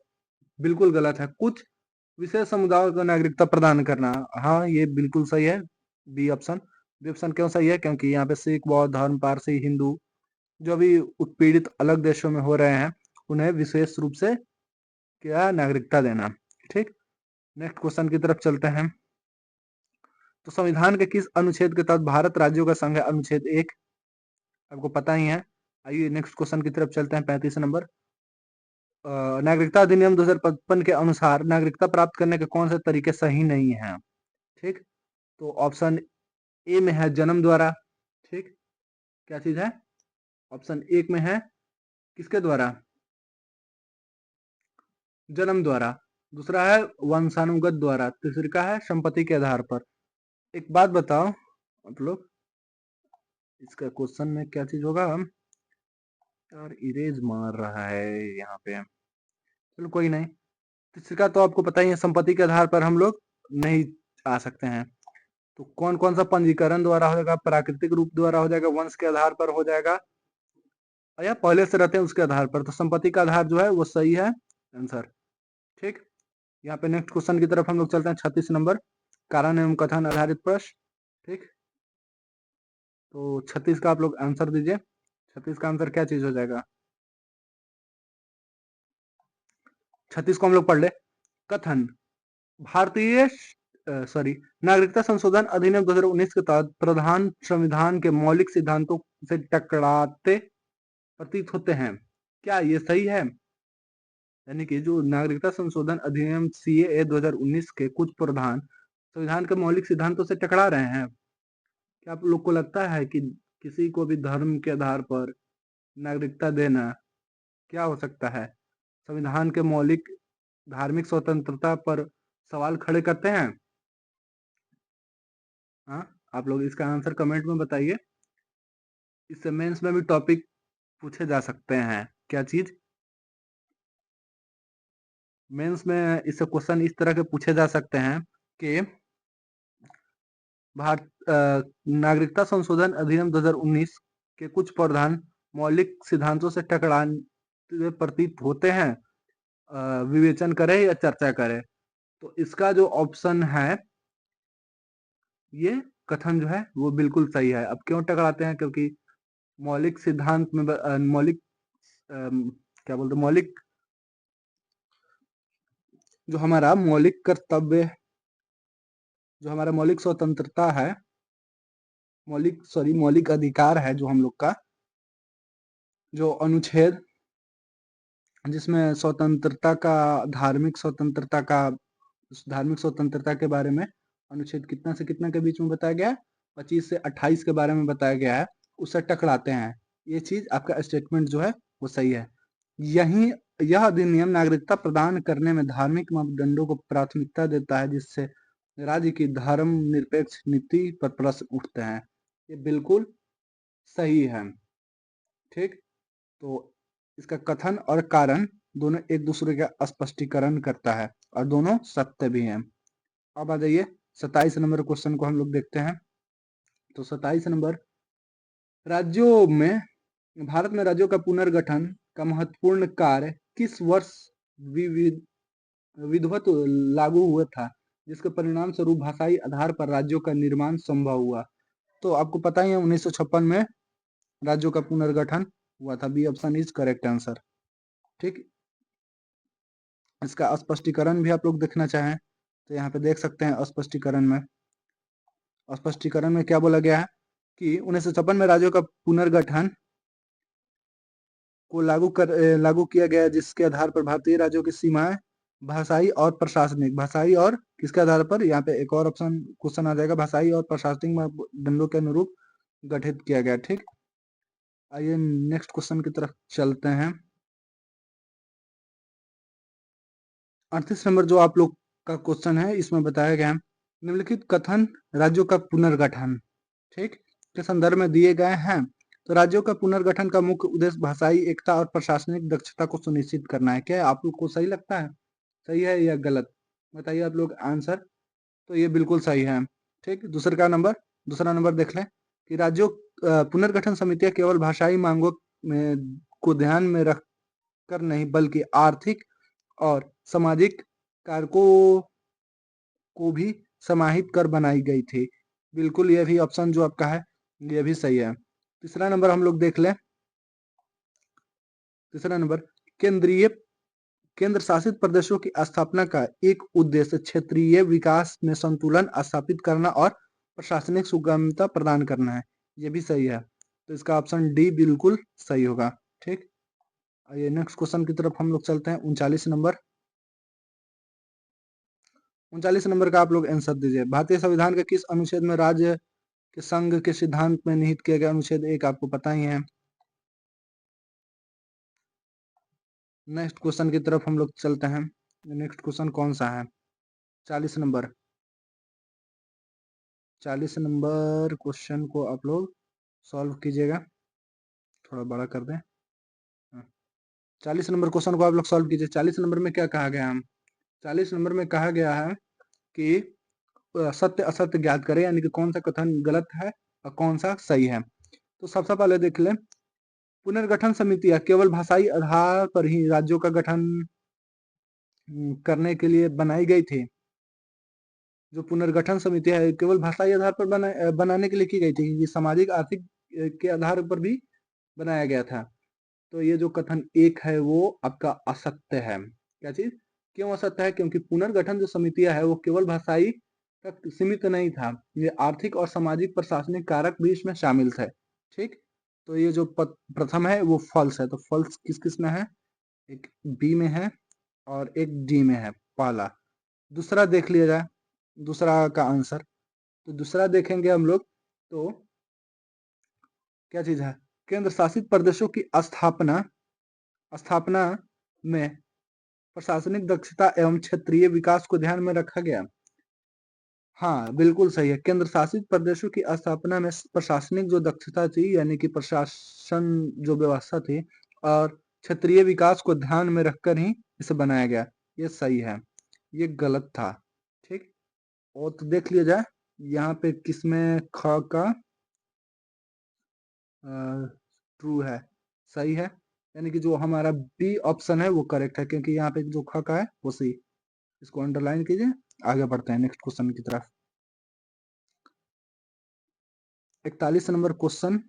बिल्कुल गलत है। कुछ विशेष समुदायों को नागरिकता प्रदान करना, हाँ ये बिल्कुल सही है, बी ऑप्शन। बी ऑप्शन क्यों सही है? क्योंकि यहाँ पे सिख, बौद्ध धर्म, पारसी, हिंदू जो अभी उत्पीड़ित अलग देशों में हो रहे हैं, उन्हें विशेष रूप से क्या नागरिकता देना। ठीक, नेक्स्ट क्वेश्चन की तरफ चलते हैं। तो संविधान के किस अनुच्छेद के तहत भारत राज्यों का संघ है? अनुच्छेद 1, आपको पता ही है। आइए नेक्स्ट क्वेश्चन की तरफ चलते हैं, 35 नंबर। नागरिकता अधिनियम 2055 के अनुसार नागरिकता प्राप्त करने के कौन से तरीके सही नहीं हैं? ठीक, तो ऑप्शन ए में है जन्म द्वारा। ठीक, क्या चीज है? ऑप्शन एक में है किसके द्वारा? जन्म द्वारा। दूसरा है वंशानुगत द्वारा। तीसरी का है संपत्ति के आधार पर। एक बात बताओ आप लोग, इसका क्वेश्चन में क्या चीज होगा? यार इरेज मार रहा है यहाँ पे, चलो कोई नहीं। तीसरी का तो आपको पता ही है, संपत्ति के आधार पर हम लोग नहीं आ सकते हैं। तो कौन कौन सा पंजीकरण द्वारा हो जाएगा? प्राकृतिक रूप द्वारा हो जाएगा, वंश के आधार पर हो जाएगा, या पहले से रहते हैं उसके आधार पर। तो संपत्ति का आधार जो है वो सही है आंसर। ठीक, यहाँ पे नेक्स्ट क्वेश्चन की तरफ हम लोग चलते हैं, 36 नंबर, कारण एवं कथन आधारित प्रश्न। ठीक, तो 36 का आप लोग आंसर दीजिए। 36 का आंसर क्या चीज हो जाएगा? 36 को हम लोग पढ़ ले। कथन, भारतीय नागरिकता संशोधन अधिनियम 2019 के तहत प्रधान संविधान के मौलिक सिद्धांतों से टकराते प्रतीत होते हैं। क्या ये सही है? यानी कि जो नागरिकता संशोधन अधिनियम सीएए 2019 के कुछ प्रावधान संविधान के मौलिक सिद्धांतों से टकरा रहे हैं। क्या आप लोग को लगता है कि किसी को भी धर्म के आधार पर नागरिकता देना क्या हो सकता है? संविधान के मौलिक धार्मिक स्वतंत्रता पर सवाल खड़े करते हैं? हाँ, आप लोग इसका आंसर कमेंट में बताइए। इससे मेंस में भी टॉपिक पूछे जा सकते हैं। क्या चीज? मेंस में इससे क्वेश्चन इस तरह के पूछे जा सकते हैं कि नागरिकता संशोधन अधिनियम 2019 के कुछ प्रावधान मौलिक सिद्धांतों से टकराते प्रतीत होते हैं। विवेचन करें या चर्चा करें? तो इसका जो ऑप्शन है, ये कथन जो है वो बिल्कुल सही है। अब क्यों टकराते हैं? क्योंकि मौलिक सिद्धांत में मौलिक क्या बोलते, मौलिक जो हमारा मौलिक कर्तव्य, जो हमारा मौलिक स्वतंत्रता है, मौलिक अधिकार है जो हम लोग का, जो अनुच्छेद जिसमें स्वतंत्रता का, धार्मिक स्वतंत्रता का, धार्मिक स्वतंत्रता के बारे में अनुच्छेद कितना से कितना के बीच में बताया गया है? 25 से 28 के बारे में बताया गया है, उससे टकराते हैं। ये चीज आपका स्टेटमेंट जो है वो सही है। यही यह अधिनियम नागरिकता प्रदान करने में धार्मिक मापदंडों को प्राथमिकता देता है, जिससे राज्य की धर्म निरपेक्ष नीति पर प्रश्न उठते हैं। ये बिल्कुल सही है। ठीक, तो इसका कथन और कारण दोनों एक दूसरे का स्पष्टीकरण करता है और दोनों सत्य भी हैं। अब आ जाइए 27 नंबर क्वेश्चन को हम लोग देखते हैं। तो 27 नंबर, राज्यों में भारत में राज्यों का पुनर्गठन का महत्वपूर्ण कार्य किस वर्ष विविध विधिवत लागू हुआ था, जिसके परिणाम स्वरूप भाषाई आधार पर राज्यों का निर्माण संभव हुआ? तो आपको पता ही है 1956 में राज्यों का पुनर्गठन हुआ था। B option is correct answer. ठीक, इसका स्पष्टीकरण भी आप लोग देखना चाहें तो यहाँ पे देख सकते हैं। स्पष्टीकरण में क्या बोला गया है कि 1956 में राज्यों का पुनर्गठन को लागू किया गया, जिसके आधार पर भारतीय राज्यों की सीमाएं भाषाई और प्रशासनिक, भाषाई और किसके आधार पर, यहाँ पे एक और ऑप्शन क्वेश्चन आ जाएगा, भाषाई और प्रशासनिक मापदंडों के अनुरूप गठित किया गया। ठीक, आइए नेक्स्ट क्वेश्चन की तरफ चलते हैं। 38 नंबर जो आप लोग का क्वेश्चन है, इसमें बताया गया है निम्नलिखित कथन राज्यों का पुनर्गठन ठीक के संदर्भ में दिए गए हैं। तो राज्यों का पुनर्गठन का मुख्य उद्देश्य भाषाई एकता और प्रशासनिक दक्षता को सुनिश्चित करना है। क्या आप लोग को सही लगता है? सही है या गलत? बताइए आप लोग आंसर। तो ये बिल्कुल सही है। ठीक, दूसरा नंबर देख लें कि राज्यों पुनर्गठन समितियां केवल भाषाई मांगों को ध्यान में रख कर नहीं, बल्कि आर्थिक और सामाजिक कारकों को भी समाहित कर बनाई गई थी। बिल्कुल, ये भी ऑप्शन जो आपका है ये भी सही है। तीसरा नंबर हम लोग देख लें। तीसरा नंबर, केंद्रीय केंद्र शासित प्रदेशों की स्थापना का एक उद्देश्य क्षेत्रीय विकास में संतुलन स्थापित करना और प्रशासनिक सुगमता प्रदान करना है। ये भी सही है, तो इसका ऑप्शन डी बिल्कुल सही होगा। ठीक, आइए नेक्स्ट क्वेश्चन की तरफ हम लोग चलते हैं। 39 नंबर का आप लोग आंसर दीजिए। भारतीय संविधान के किस अनुच्छेद में राज्य के संघ के सिद्धांत में निहित किया गया? अनुच्छेद 1 आपको पता ही है। नेक्स्ट क्वेश्चन की तरफ हम लोग चलते हैं। नेक्स्ट क्वेश्चन कौन सा है? 40 नंबर। 40 नंबर क्वेश्चन को आप लोग सॉल्व कीजिएगा। थोड़ा बड़ा कर दें। 40 नंबर क्वेश्चन को आप लोग सॉल्व कीजिए। 40 नंबर में क्या कहा गया है? 40 नंबर में कहा गया है कि सत्य असत्य ज्ञात करें, यानी कि कौन सा कथन गलत है और कौन सा सही है। तो सबसे पहले देख लें, पुनर्गठन समितियां केवल भाषाई आधार पर ही राज्यों का गठन करने के लिए बनाई गई थी। जो पुनर्गठन समिति है केवल भाषाई आधार पर बनाने के लिए की गई थी। ये सामाजिक आर्थिक के आधार पर भी बनाया गया था। तो ये जो कथन एक है वो आपका असत्य है। क्या चीज? क्यों असत्य है? क्योंकि पुनर्गठन जो समितियां है वो केवल भाषाई तक सीमित नहीं था, ये आर्थिक और सामाजिक प्रशासनिक कारक भी इसमें शामिल थे। ठीक, तो ये जो प्रथम है वो फॉल्स है। तो फॉल्स किस किस में है? एक बी में है और एक डी में है, पहला। दूसरा देख लिया जाए, दूसरा का आंसर। तो दूसरा देखेंगे हम लोग तो क्या चीज है? केंद्र शासित प्रदेशों की स्थापना स्थापना में प्रशासनिक दक्षता एवं क्षेत्रीय विकास को ध्यान में रखा गया। हाँ, बिल्कुल सही है। केंद्र शासित प्रदेशों की स्थापना में प्रशासनिक जो दक्षता थी, यानी कि प्रशासन जो व्यवस्था थी, और क्षेत्रीय विकास को ध्यान में रखकर ही इसे बनाया गया। ये सही है, ये गलत था। ठीक, और तो देख लिया जाए यहाँ पे किसमें ख का ट्रू है, सही है, यानी कि जो हमारा बी ऑप्शन है वो करेक्ट है, क्योंकि यहाँ पे जो ख का है वो सही। इसको अंडरलाइन कीजिए, आगे बढ़ते हैं नेक्स्ट क्वेश्चन की तरफ। 41 नंबर क्वेश्चन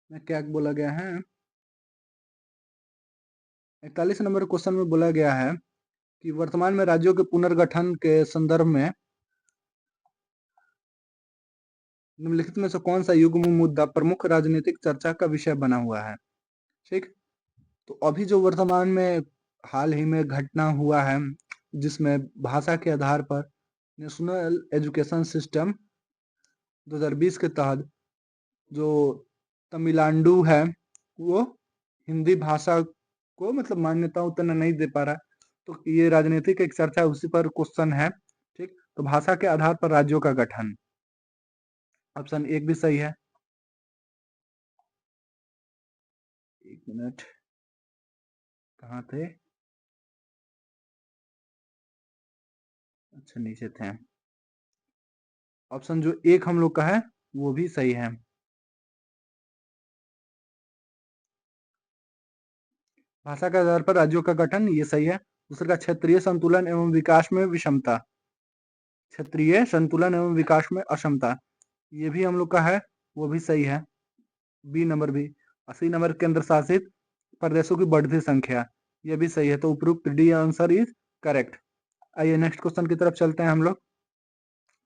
में क्या बोला गया है? 41 नंबर क्वेश्चन में बोला गया है कि वर्तमान में राज्यों के पुनर्गठन के संदर्भ में निम्नलिखित में से कौन सा युग्म मुद्दा प्रमुख राजनीतिक चर्चा का विषय बना हुआ है? ठीक, तो अभी जो वर्तमान में हाल ही में घटना हुआ है, जिसमें भाषा के आधार पर नेशनल एजुकेशन सिस्टम 2020 के तहत जो तमिलनाडु है वो हिंदी भाषा को मतलब मान्यता उतना नहीं दे पा रहा। तो ये राजनीतिक एक चर्चा उसी पर क्वेश्चन है। ठीक, तो भाषा के आधार पर राज्यों का गठन, ऑप्शन एक भी सही है। एक मिनट, कहाँ थे? अच्छा, नीचे थे। ऑप्शन जो एक हम लोग का है वो भी सही है। भाषा के आधार पर राज्यों का गठन, ये सही है। दूसरे का क्षेत्रीय संतुलन एवं विकास में विषमता, क्षेत्रीय संतुलन एवं विकास में अक्षमता, ये भी हम लोग का है, वो भी सही है। बी नंबर भी। 80 नंबर, केंद्र शासित प्रदेशों की बढ़ती संख्या, ये भी सही है। तो उपरोक्त डी आंसर इज करेक्ट। आइए नेक्स्ट क्वेश्चन की तरफ चलते हैं हम लोग।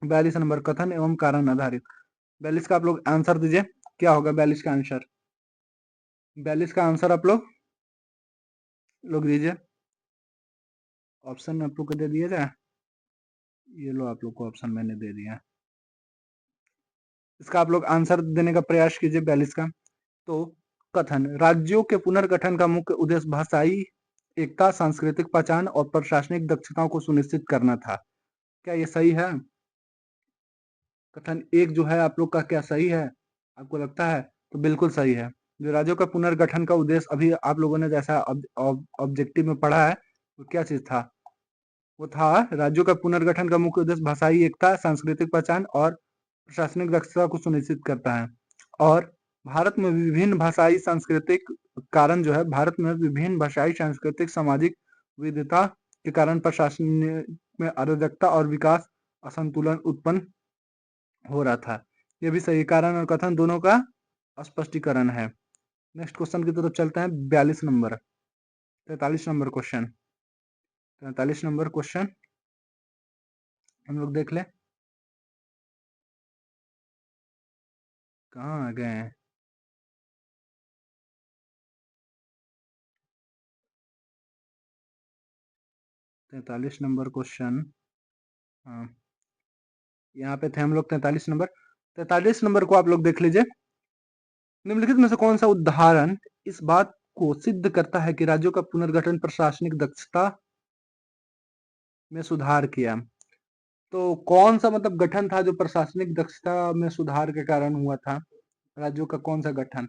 42 नंबर, कथन एवं कारण आधारित। 42 का आप लोग आंसर दीजिए, क्या होगा 42 का आंसर? 42 का आंसर आप लोग दीजिए। ऑप्शन आप लोग को दे दिया जाए, ये लो आप लोग को ऑप्शन मैंने दे दिया। इसका आप लोग आंसर देने का प्रयास कीजिए 42 का। तो कथन, राज्यों के पुनर्गठन का मुख्य उद्देश्य भाषाई एकता, सांस्कृतिक पहचान और प्रशासनिक दक्षताओं को सुनिश्चित करना था। क्या ये सही है? कथन एक जो है आप लोग का क्या सही है? आपको लगता है? तो बिल्कुल सही है। जो राज्यों का पुनर्गठन का उद्देश्य अभी आप लोगों ने जैसा ऑब्जेक्टिव में पढ़ा है, वो क्या चीज था? वो था राज्यों का पुनर्गठन का मुख्य उद्देश्य भाषाई एकता, सांस्कृतिक पहचान और प्रशासनिक दक्षता को सुनिश्चित करता है। और भारत में विभिन्न भाषाई सांस्कृतिक कारण जो है, भारत में विभिन्न भाषाई सांस्कृतिक सामाजिक विविधता के कारण प्रशासन में अराजकता और विकास असंतुलन उत्पन्न हो रहा था। ये भी सही, कारण और कथन दोनों का स्पष्टीकरण है। नेक्स्ट क्वेश्चन की तरफ चलते हैं। 42 number 43 number question 43 number question हम लोग देख लें, कहाँ आ गए हैं। 43 नंबर क्वेश्चन, हाँ यहाँ पे थे हम लोग। 43 नंबर 43 नंबर को आप लोग देख लीजिए। निम्नलिखित में से कौन सा उदाहरण इस बात को सिद्ध करता है कि राज्यों का पुनर्गठन प्रशासनिक दक्षता में सुधार किया। तो कौन सा मतलब गठन था जो प्रशासनिक दक्षता में सुधार के कारण हुआ था, राज्यों का कौन सा गठन।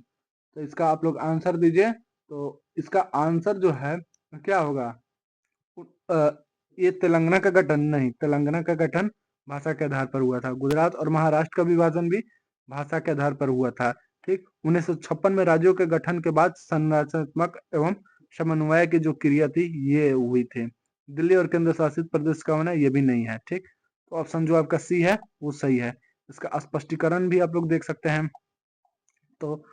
तो इसका आप लोग आंसर दीजिए। तो इसका आंसर जो है क्या होगा, ये तेलंगाना का गठन नहीं, तेलंगाना का गठन भाषा के आधार पर हुआ था। गुजरात और महाराष्ट्र का विभाजन भी भाषा के आधार पर हुआ था। ठीक, 1956 में राज्यों के गठन के बाद संरचनात्मक एवं समन्वय की जो क्रिया थी ये हुई थी। दिल्ली और केंद्र शासित प्रदेश का होना ये भी नहीं है। ठीक, तो ऑप्शन जो आपका सी है वो सही है। इसका स्पष्टीकरण भी आप लोग देख सकते हैं। तो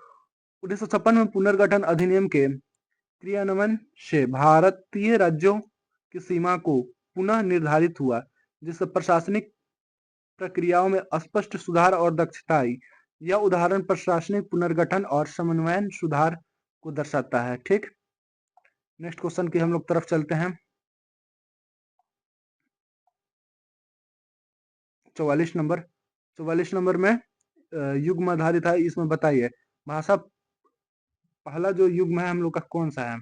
1956 में पुनर्गठन अधिनियम के क्रियान्वयन से भारतीय राज्यों की सीमा को पुनः निर्धारित हुआ, जिससे प्रशासनिक प्रक्रियाओं में स्पष्ट सुधार और दक्षता आई। यह उदाहरण प्रशासनिक पुनर्गठन और समन्वयन सुधार को दर्शाता है। ठीक, नेक्स्ट क्वेश्चन की हम लोग तरफ चलते हैं। 44 नंबर 44 नंबर में युग्म आधारित है, इसमें बताइए भाषा पहला जो युग्म है हम लोग का कौन सा है।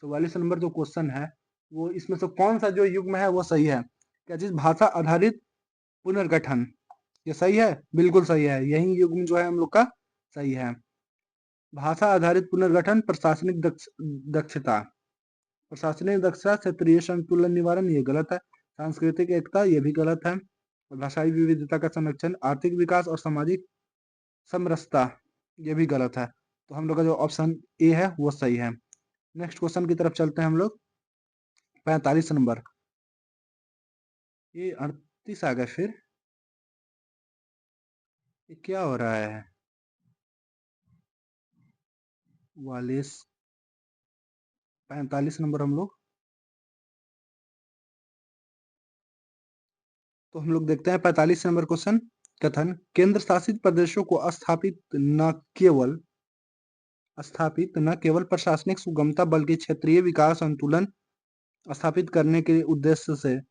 44 नंबर जो क्वेश्चन है वो इसमें से कौन सा जो युग्म है वो सही है। क्या चीज, भाषा आधारित पुनर्गठन, ये सही है, बिल्कुल सही है। यही युग्म जो है हम लोग का सही है। भाषा आधारित पुनर्गठन प्रशासनिक दक्षता, प्रशासनिक दक्षता, क्षेत्रीय संतुलन निवारण ये गलत है। सांस्कृतिक एकता ये भी गलत है। भाषाई विविधता का संरक्षण, आर्थिक विकास और सामाजिक समरसता ये भी गलत है। तो हम लोग का जो ऑप्शन ए है वो सही है। नेक्स्ट क्वेश्चन की तरफ चलते हैं हम लोग। 45 नंबर, ये 38 आ गए फिर, ये क्या हो रहा है। 44 45 नंबर हम लोग, तो हम लोग देखते हैं 45 नंबर क्वेश्चन। कथन, केंद्र शासित प्रदेशों को स्थापित न केवल प्रशासनिक सुगमता बल्कि क्षेत्रीय विकास संतुलन स्थापित करने के उद्देश्य से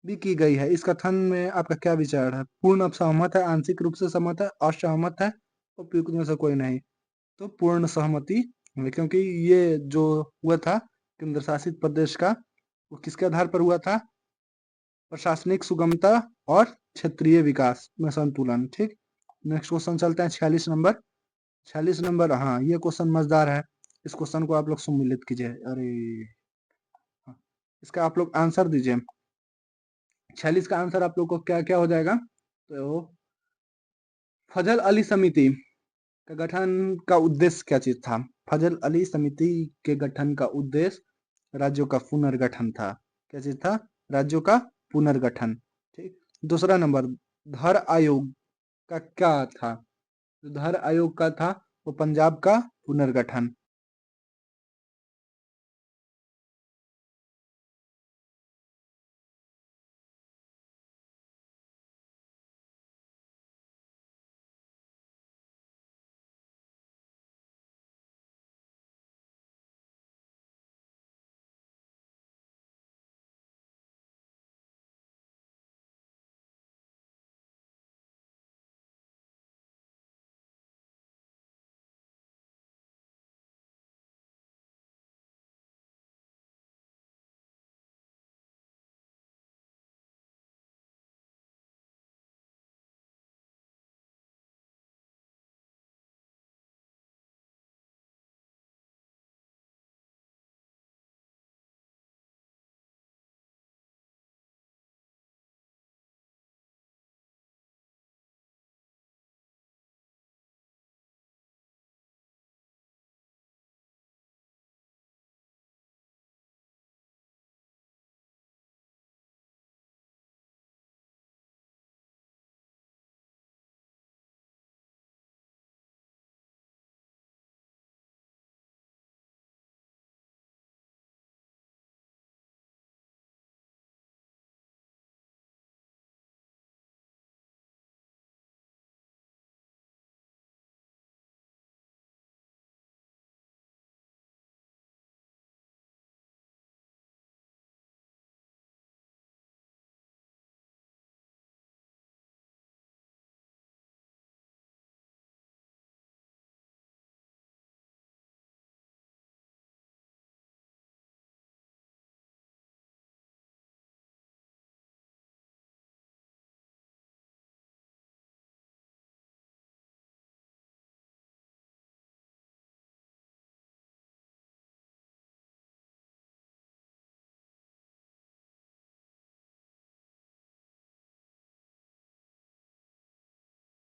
भी की गई है। इस कथन में आपका क्या विचार है। पूर्ण सहमत है, आंशिक रूप से सहमत है, असहमत है, उपयुक्त में से कोई नहीं। तो पूर्ण सहमति है, क्योंकि ये जो हुआ था केंद्र शासित प्रदेश का, वो किसके आधार पर हुआ था, प्रशासनिक सुगमता और क्षेत्रीय विकास में संतुलन। ठीक, नेक्स्ट क्वेश्चन चलते हैं। 46 नंबर 46 नंबर, हाँ ये क्वेश्चन मजेदार है। इस क्वेश्चन को आप लोग सम्मिलित कीजिए। अरे हाँ, इसका आप लोग आंसर दीजिए। 46 का आंसर आप लोग को क्या क्या हो जाएगा। तो फजल अली समिति का गठन का उद्देश्य क्या चीज था। फजल अली समिति के गठन का उद्देश्य राज्यों का पुनर्गठन था। क्या चीज था, राज्यों का पुनर्गठन। ठीक, दूसरा नंबर, धर आयोग का क्या था। जो धर आयोग का था वो पंजाब का पुनर्गठन।